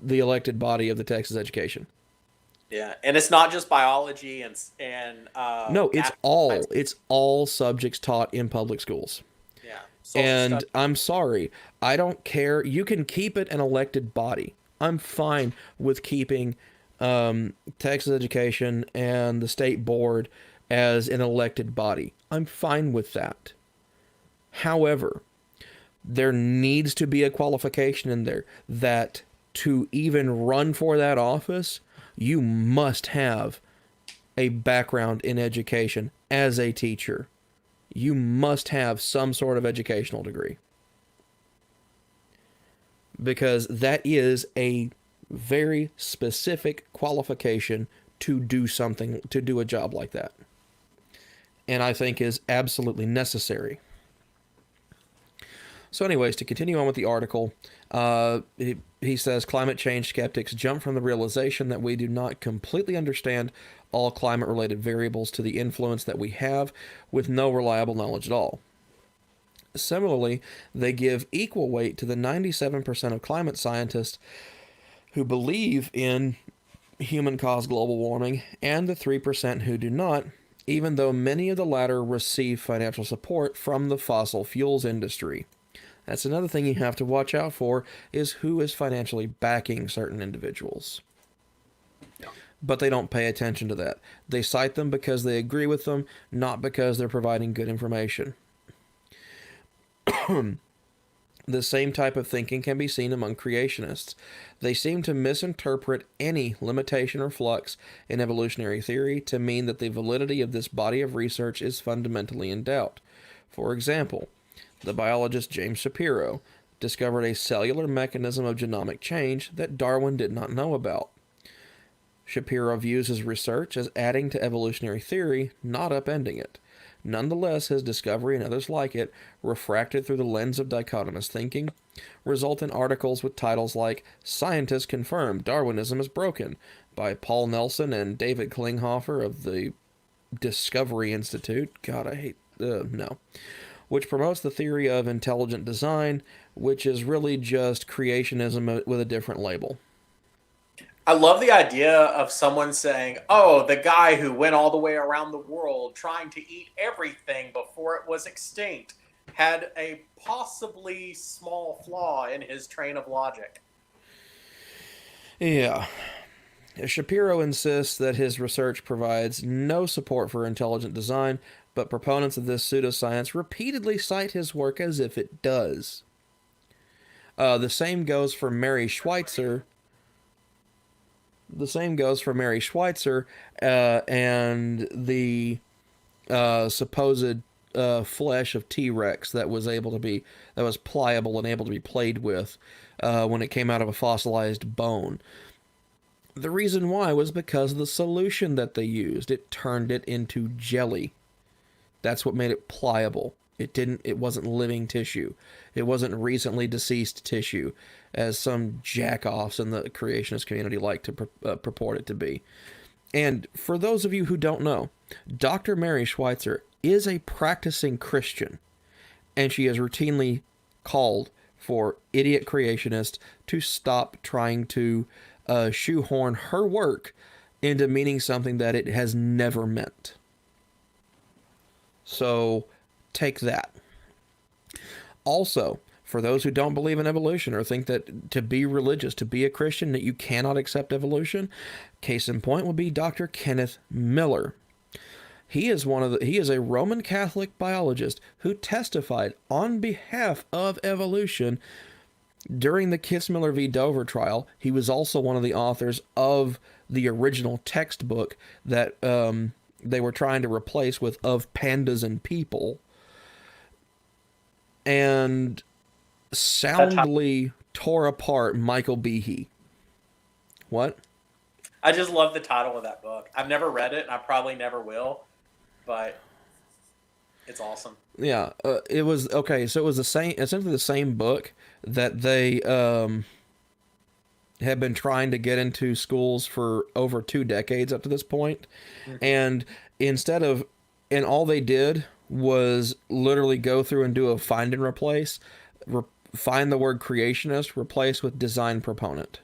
the elected body of the Texas Education. Yeah, and it's not just biology and no, it's all subjects taught in public schools. Yeah, And studies. I'm sorry, I don't care. You can keep it an elected body. I'm fine with keeping Texas Education and the state board as an elected body. I'm fine with that. However, there needs to be a qualification in there that to even run for that office, you must have a background in education as a teacher. You must have some sort of educational degree. Because that is a very specific qualification to do something, to do a job like that. And I think is absolutely necessary. So anyways, to continue on with the article, he says climate change skeptics jump from the realization that we do not completely understand all climate-related variables to the influence that we have with no reliable knowledge at all. Similarly, they give equal weight to the 97% of climate scientists who believe in human-caused global warming and the 3% who do not, even though many of the latter receive financial support from the fossil fuels industry. That's another thing you have to watch out for, is who is financially backing certain individuals. But they don't pay attention to that. They cite them because they agree with them, not because they're providing good information. The same type of thinking can be seen among creationists. They seem to misinterpret any limitation or flux in evolutionary theory to mean that the validity of this body of research is fundamentally in doubt. For example, the biologist James Shapiro discovered a cellular mechanism of genomic change that Darwin did not know about. Shapiro views his research as adding to evolutionary theory, not upending it. Nonetheless, his discovery and others like it, refracted through the lens of dichotomous thinking, result in articles with titles like "Scientists Confirm Darwinism is Broken" by Paul Nelson and David Klinghoffer of the Discovery Institute. God, I hate... no. Which promotes the theory of intelligent design, which is really just creationism with a different label. I love the idea of someone saying, oh, the guy who went all the way around the world trying to eat everything before it was extinct had a possibly small flaw in his train of logic. Yeah. Shapiro insists that his research provides no support for intelligent design, but proponents of this pseudoscience repeatedly cite his work as if it does. The same goes for Mary Schweitzer, the same goes for Mary Schweitzer and the supposed flesh of T-Rex that was pliable and able to be played with when it came out of a fossilized bone. The reason why was because of the solution that they used. It turned it into jelly. That's what made it pliable. It wasn't living tissue. It wasn't recently deceased tissue, as some jack-offs in the creationist community like to purport it to be. And for those of you who don't know, Dr. Mary Schweitzer is a practicing Christian, and she is routinely called for idiot creationists to stop trying to shoehorn her work into meaning something that it has never meant. So, take that. Also, for those who don't believe in evolution or think that to be religious, to be a Christian, that you cannot accept evolution, case in point would be Dr. Kenneth Miller. He is a Roman Catholic biologist who testified on behalf of evolution during the Kitzmiller v. Dover trial. He was also one of the authors of the original textbook that they were trying to replace with Of Pandas and People, and soundly tore apart Michael Behe. What? I just love the title of that book. I've never read it, and I probably never will, but it's awesome. Yeah, it was okay. So it was essentially the same book that they have been trying to get into schools for over 2 decades up to this point, and all they did was literally go through and do a find and replace, find the word creationist, replace with design proponent.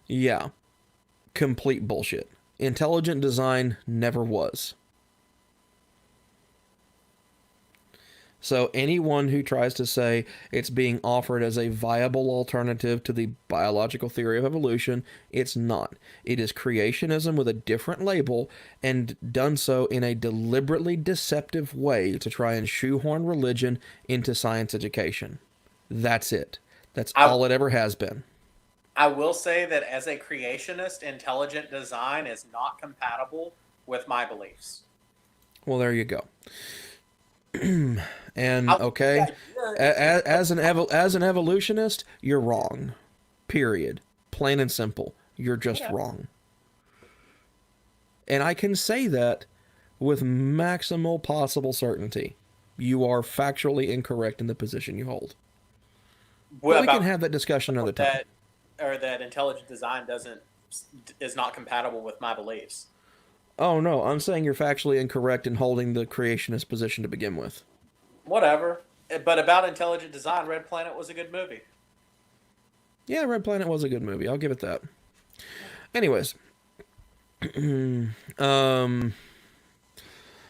Yeah, complete bullshit. Intelligent design never was. So anyone who tries to say it's being offered as a viable alternative to the biological theory of evolution, it's not. It is creationism with a different label, and done so in a deliberately deceptive way to try and shoehorn religion into science education. That's it. That's all it ever has been. I will say that as a creationist, intelligent design is not compatible with my beliefs. Well, there you go. And okay, as an evolutionist, you're wrong. Period. Plain and simple. You're just wrong. And I can say that with maximal possible certainty. You are factually incorrect in the position you hold. But we can have that discussion another time. That intelligent design is not compatible with my beliefs. Oh, no, I'm saying you're factually incorrect in holding the creationist position to begin with. Whatever. But about intelligent design, Red Planet was a good movie. Yeah, Red Planet was a good movie. I'll give it that. Anyways.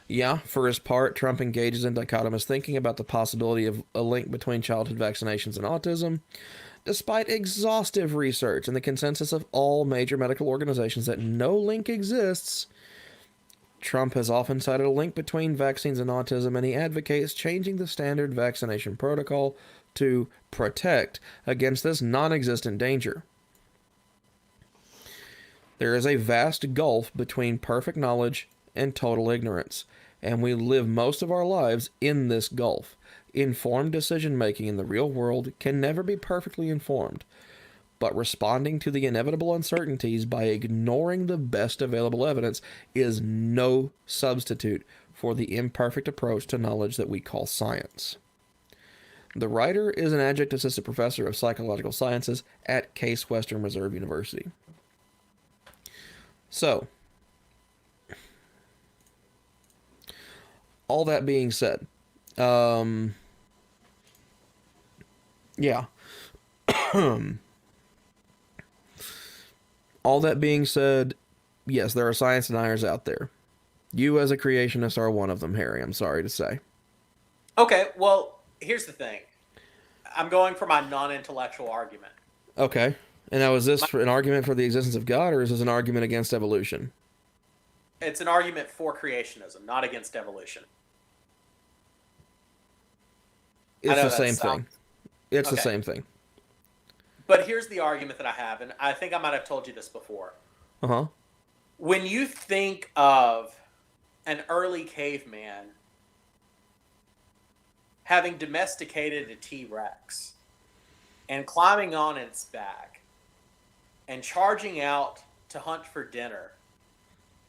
Yeah, for his part, Trump engages in dichotomous thinking about the possibility of a link between childhood vaccinations and autism, despite exhaustive research and the consensus of all major medical organizations that no link exists. Trump has often cited a link between vaccines and autism, and he advocates changing the standard vaccination protocol to protect against this non-existent danger. There is a vast gulf between perfect knowledge and total ignorance, and we live most of our lives in this gulf. Informed decision-making in the real world can never be perfectly informed, but responding to the inevitable uncertainties by ignoring the best available evidence is no substitute for the imperfect approach to knowledge that we call science. The writer is an adjunct assistant professor of psychological sciences at Case Western Reserve University. So, all that being said, yeah. All that being said, yes, there are science deniers out there. You as a creationist are one of them, Harry, I'm sorry to say. Okay, well, here's the thing. I'm going for my non-intellectual argument. Okay. And now, is this an argument for the existence of God, or is this an argument against evolution? It's an argument for creationism, not against evolution. It's the same thing. It's the same thing. But here's the argument that I have, and I think I might have told you this before. Uh-huh. When you think of an early caveman having domesticated a T-Rex and climbing on its back and charging out to hunt for dinner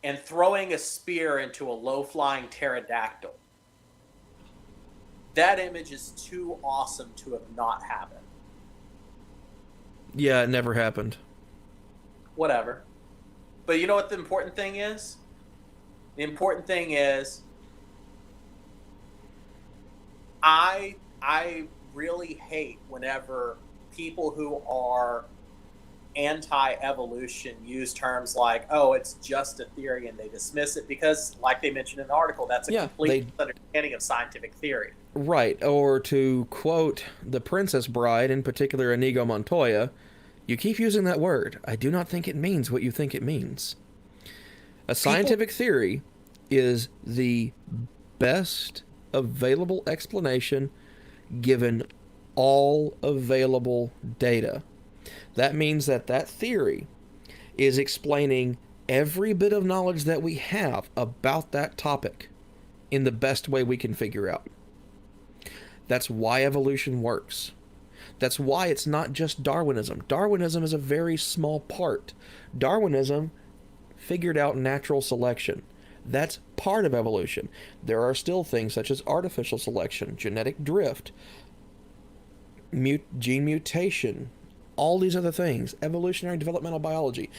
and throwing a spear into a low-flying pterodactyl, that image is too awesome to have not happened. Yeah, it never happened. Whatever. But you know what the important thing is? The important thing is I really hate whenever people who are anti-evolution use terms like, oh, it's just a theory, and they dismiss it because, like they mentioned in the article, that's a complete misunderstanding of scientific theory. Right, or to quote the Princess Bride, in particular Inigo Montoya, you keep using that word. I do not think it means what you think it means. A scientific theory is the best available explanation given all available data. That means that theory is explaining every bit of knowledge that we have about that topic in the best way we can figure out. That's why evolution works. That's why it's not just Darwinism. Darwinism is a very small part. Darwinism figured out natural selection. That's part of evolution. There are still things such as artificial selection, genetic drift, gene mutation, all these other things, evolutionary developmental biology.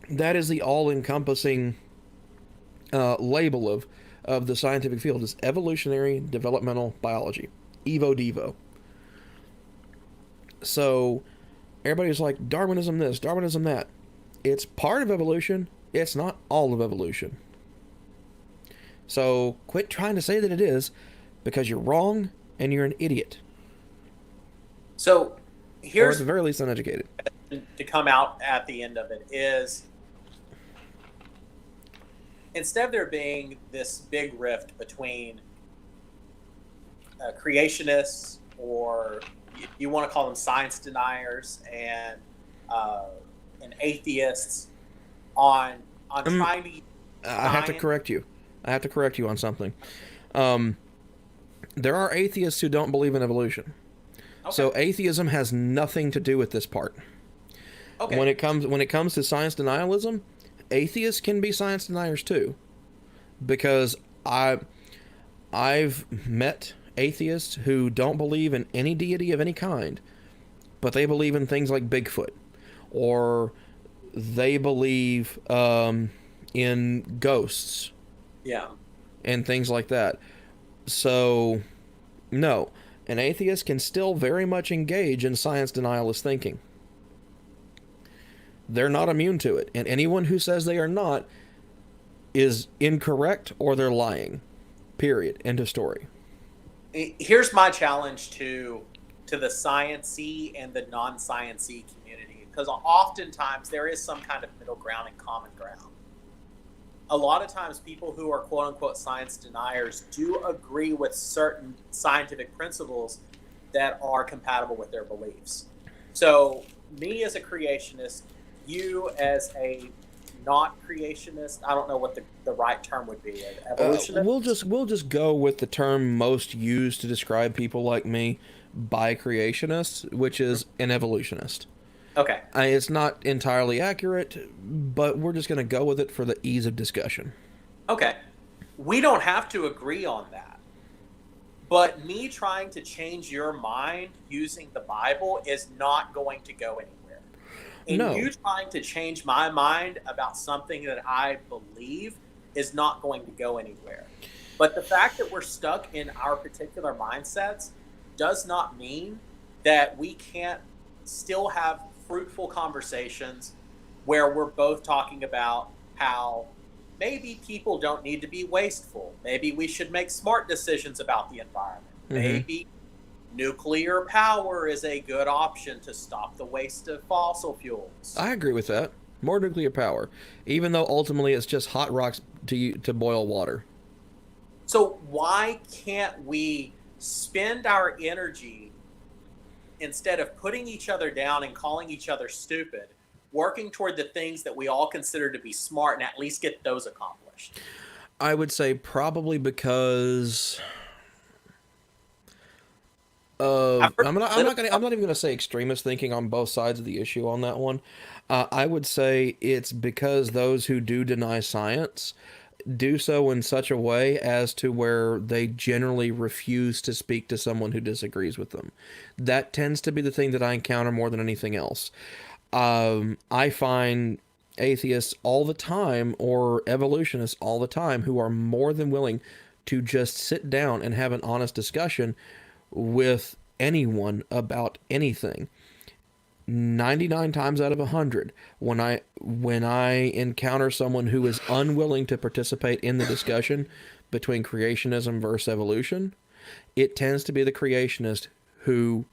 That is the all-encompassing label of the scientific field, is evolutionary developmental biology. Evo-devo. So everybody's like, Darwinism this, Darwinism that. It's part of evolution. It's not all of evolution. So quit trying to say that it is, because you're wrong and you're an idiot. So here's, or at the very least, uneducated. To come out at the end of it is, instead of there being this big rift between creationists, or you want to call them science deniers, and atheists on trying to... I have to correct you. I have to correct you on something. There are atheists who don't believe in evolution. Okay. So atheism has nothing to do with this part. Okay. When it comes to science denialism, atheists can be science deniers too, because I've met atheists who don't believe in any deity of any kind, but they believe in things like Bigfoot, or they believe in ghosts, and things like that. So, no, an atheist can still very much engage in science denialist thinking. They're not immune to it, and anyone who says they are not is incorrect, or they're lying. Period. End of story. Here's my challenge to the science-y and the non-science-y community, because oftentimes there is some kind of middle ground and common ground. A lot of times people who are quote-unquote science deniers do agree with certain scientific principles that are compatible with their beliefs. So me as a creationist, you as a not creationist, I don't know what the right term would be, an evolutionist? We'll just go with the term most used to describe people like me, by creationists, which is an evolutionist. Okay. It's not entirely accurate, but we're just going to go with it for the ease of discussion. Okay. We don't have to agree on that. But me trying to change your mind using the Bible is not going to go anywhere. And no. You trying to change my mind about something that I believe is not going to go anywhere. But the fact that we're stuck in our particular mindsets does not mean that we can't still have fruitful conversations where we're both talking about how maybe people don't need to be wasteful. Maybe we should make smart decisions about the environment. Mm-hmm. Maybe nuclear power is a good option to stop the waste of fossil fuels. I agree with that. More nuclear power, even though ultimately it's just hot rocks to boil water. So why can't we spend our energy instead of putting each other down and calling each other stupid, working toward the things that we all consider to be smart and at least get those accomplished? I would say probably because I've heard I'm not even gonna say extremist thinking on both sides of the issue on that one. I would say it's because those who do deny science do so in such a way as to where they generally refuse to speak to someone who disagrees with them. That tends to be the thing that I encounter more than anything else. I find atheists all the time or evolutionists all the time who are more than willing to just sit down and have an honest discussion with anyone about anything. 99 times out of 100, when I encounter someone who is unwilling to participate in the discussion between creationism versus evolution, it tends to be the creationist who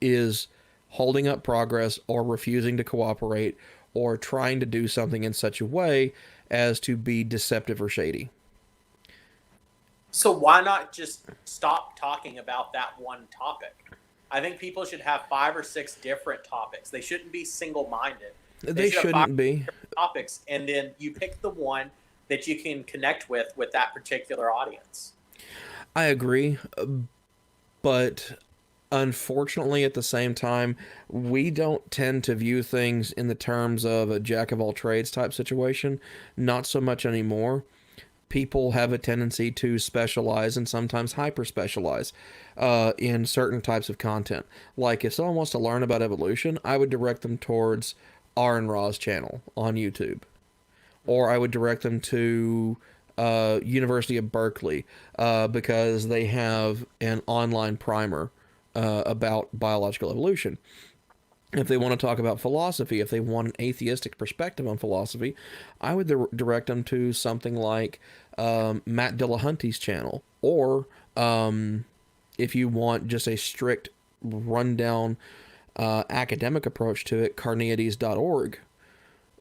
is holding up progress or refusing to cooperate or trying to do something in such a way as to be deceptive or shady. So why not just stop talking about that one topic? I think people should have 5 or 6 different topics. They shouldn't be single-minded. They should have 5 shouldn't be different topics, and then you pick the one that you can connect with that particular audience. I agree, but unfortunately at the same time, we don't tend to view things in the terms of a jack of all trades type situation. Not so much anymore. People have a tendency to specialize and sometimes hyper specialize in certain types of content. Like if someone wants to learn about evolution, I would direct them towards Aaron Ra's channel on YouTube, or I would direct them to University of Berkeley because they have an online primer about biological evolution. If they want to talk about philosophy, if they want an atheistic perspective on philosophy, I would direct them to something like Matt Dillahunty's channel. Or if you want just a strict rundown academic approach to it, Carneades.org.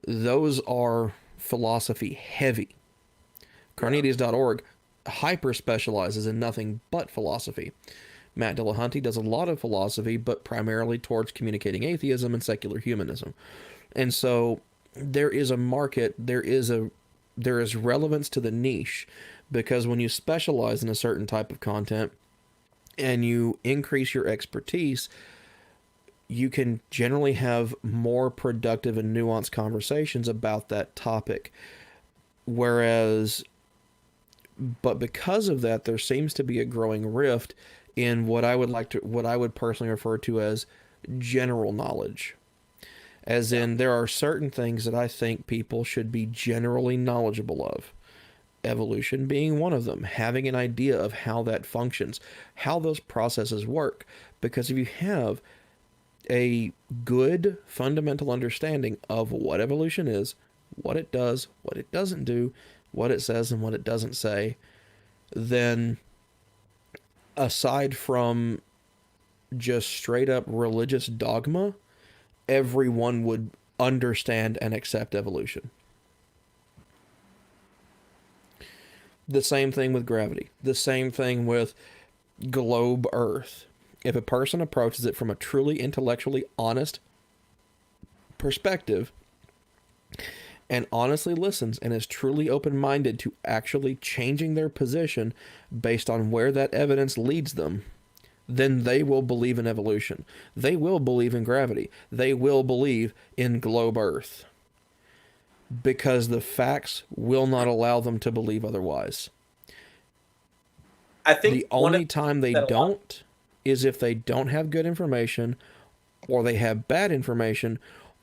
Those are philosophy heavy. Carneades.org hyper specializes in nothing but philosophy. Matt Dillahunty does a lot of philosophy, but primarily towards communicating atheism and secular humanism. And so there is a market, there is relevance to the niche, because when you specialize in a certain type of content and you increase your expertise, you can generally have more productive and nuanced conversations about that topic. But because of that, there seems to be a growing rift in what I would personally refer to as general knowledge. As in, there are certain things that I think people should be generally knowledgeable of. Evolution being one of them. Having an idea of how that functions, how those processes work. Because if you have a good fundamental understanding of what evolution is, what it does, what it doesn't do, what it says and what it doesn't say, then aside from just straight up religious dogma, everyone would understand and accept evolution. The same thing with gravity. The same thing with globe Earth. If a person approaches it from a truly intellectually honest perspective and honestly listens and is truly open-minded to actually changing their position based on where that evidence leads them, then they will believe in evolution. They will believe in gravity. They will believe in globe Earth. Because the facts will not allow them to believe otherwise. I think the only time they don't is if they don't have good information, or they have bad information,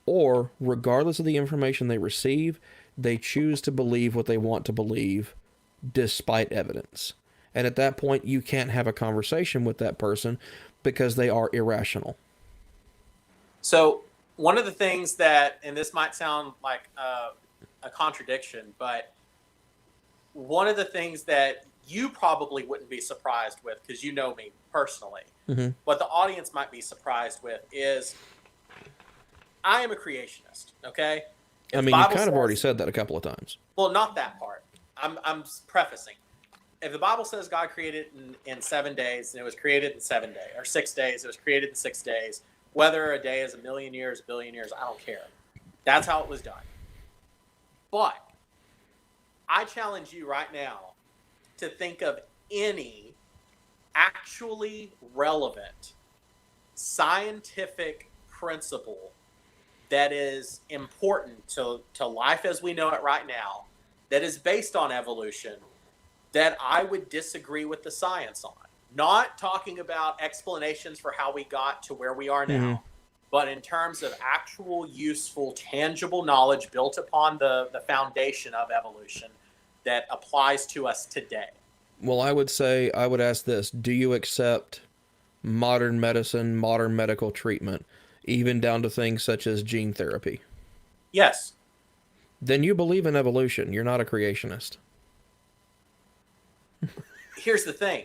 or regardless of the information they receive, they choose to believe what they want to believe despite evidence. And at that point, you can't have a conversation with that person because they are irrational. So one of the things that, and this might sound like a contradiction, but one of the things that you probably wouldn't be surprised with, because you know me personally, what the audience might be surprised with is I am a creationist, okay? I mean, you've kind of already said that a couple of times. Well, not that part. I'm prefacing. If the Bible says God created in 7 days, and it was created in 7 days, or 6 days, it was created in 6 days, Whether a day is a million years, a billion years, I don't care. That's how it was done. But I challenge you right now to think of any actually relevant scientific principle that is important to life as we know it right now, that is based on evolution, that I would disagree with the science on. Not talking about explanations for how we got to where we are now, but in terms of actual, useful, tangible knowledge built upon the foundation of evolution that applies to us today. Well, I would ask this: do you accept modern medicine, modern medical treatment, even down to things such as gene therapy? Yes. Then you believe in evolution. You're not a creationist. Here's the thing.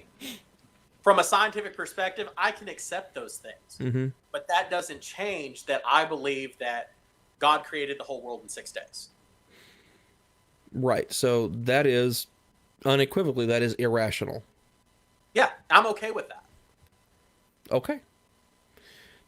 From a scientific perspective, I can accept those things. But that doesn't change that I believe that God created the whole world in 6 days. Right. So that is, unequivocally, that is irrational. Yeah, I'm okay with that. Okay.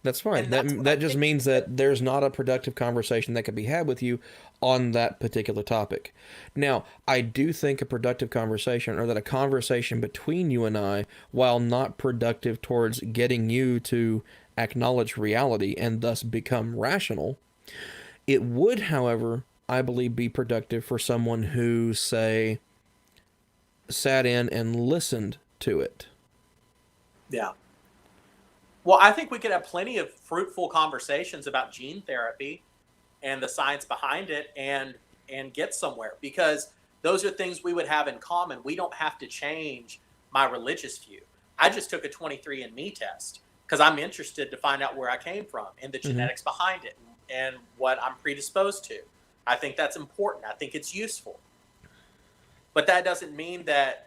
That's fine. That just means that there's not a productive conversation that could be had with you on that particular topic. Now, I do think a productive conversation, or that a conversation between you and I, while not productive towards getting you to acknowledge reality and thus become rational, it would, however, I believe, be productive for someone who, say, sat in and listened to it. Yeah. Well, I think we could have plenty of fruitful conversations about gene therapy and the science behind it and get somewhere, because those are things we would have in common. We don't have to change my religious view. I just took a 23andMe test because I'm interested to find out where I came from and the genetics behind it and what I'm predisposed to. I think that's important. I think it's useful. But that doesn't mean that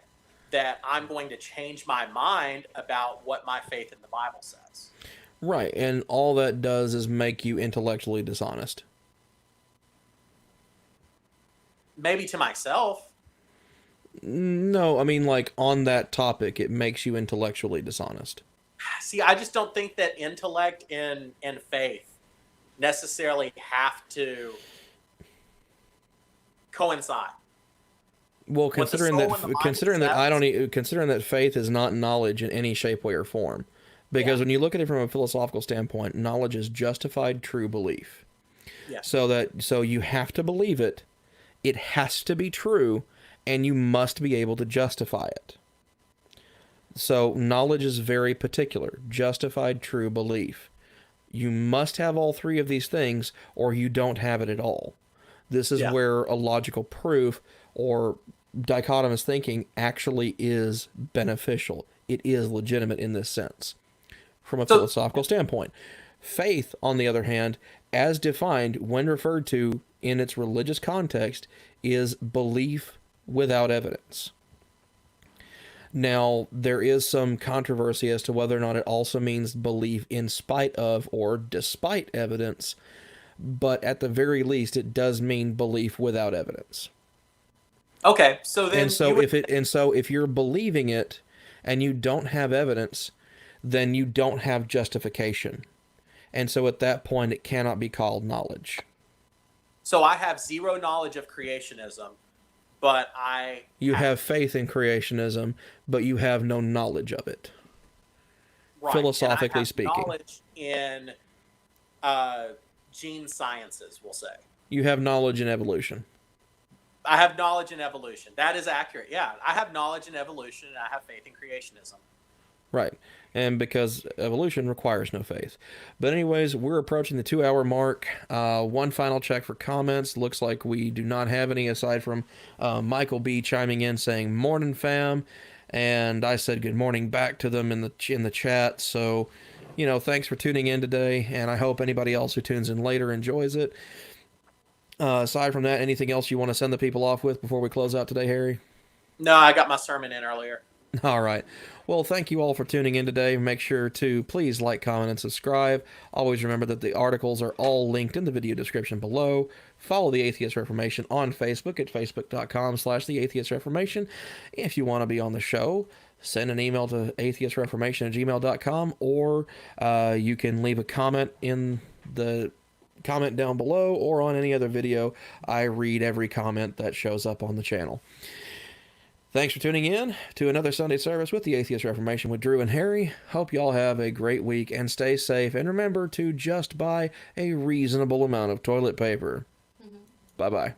I'm going to change my mind about what my faith in the Bible says. Right, and all that does is make you intellectually dishonest. Maybe to myself. No, I mean, like, on that topic, it makes you intellectually dishonest. See, I just don't think that intellect and faith necessarily have to coincide. Well, considering that faith is not knowledge in any shape, way, or form, because when you look at it from a philosophical standpoint, knowledge is justified true belief. Yeah. So you have to believe it. It has to be true, and you must be able to justify it. So knowledge is very particular. Justified true belief. You must have all three of these things, or you don't have it at all. This is where a logical proof or dichotomous thinking actually is beneficial. It is legitimate in this sense, from a philosophical standpoint. Faith, on the other hand, as defined when referred to in its religious context, is belief without evidence. Now, there is some controversy as to whether or not it also means belief in spite of or despite evidence, but at the very least, it does mean belief without evidence. Okay, so then if you're believing it and you don't have evidence, then you don't have justification. And so at that point, it cannot be called knowledge. So I have zero knowledge of creationism, but You have faith in creationism, but you have no knowledge of it. Right. Philosophically and I have speaking. Knowledge in gene sciences, we'll say. You have knowledge in evolution. I have knowledge in evolution. That is accurate. Yeah, I have knowledge in evolution, and I have faith in creationism. Right. And because evolution requires no faith. But anyways, we're approaching the 2-hour mark. One final check for comments. Looks like we do not have any, aside from Michael B. chiming in saying, "Morning, fam." And I said good morning back to them in the chat. So, thanks for tuning in today. And I hope anybody else who tunes in later enjoys it. Aside from that, anything else you want to send the people off with before we close out today, Harry? No, I got my sermon in earlier. All right. Well, thank you all for tuning in today. Make sure to please like, comment, and subscribe. Always remember that the articles are all linked in the video description below. Follow the Atheist Reformation on Facebook at facebook.com/the Atheist Reformation. If you want to be on the show, send an email to atheistreformation@gmail.com, or you can leave a comment in the comment down below or on any other video. I read every comment that shows up on the channel. Thanks for tuning in to another Sunday service with the Atheist Reformation with Drew and Harry. Hope y'all have a great week and stay safe. And remember to just buy a reasonable amount of toilet paper. Bye-bye.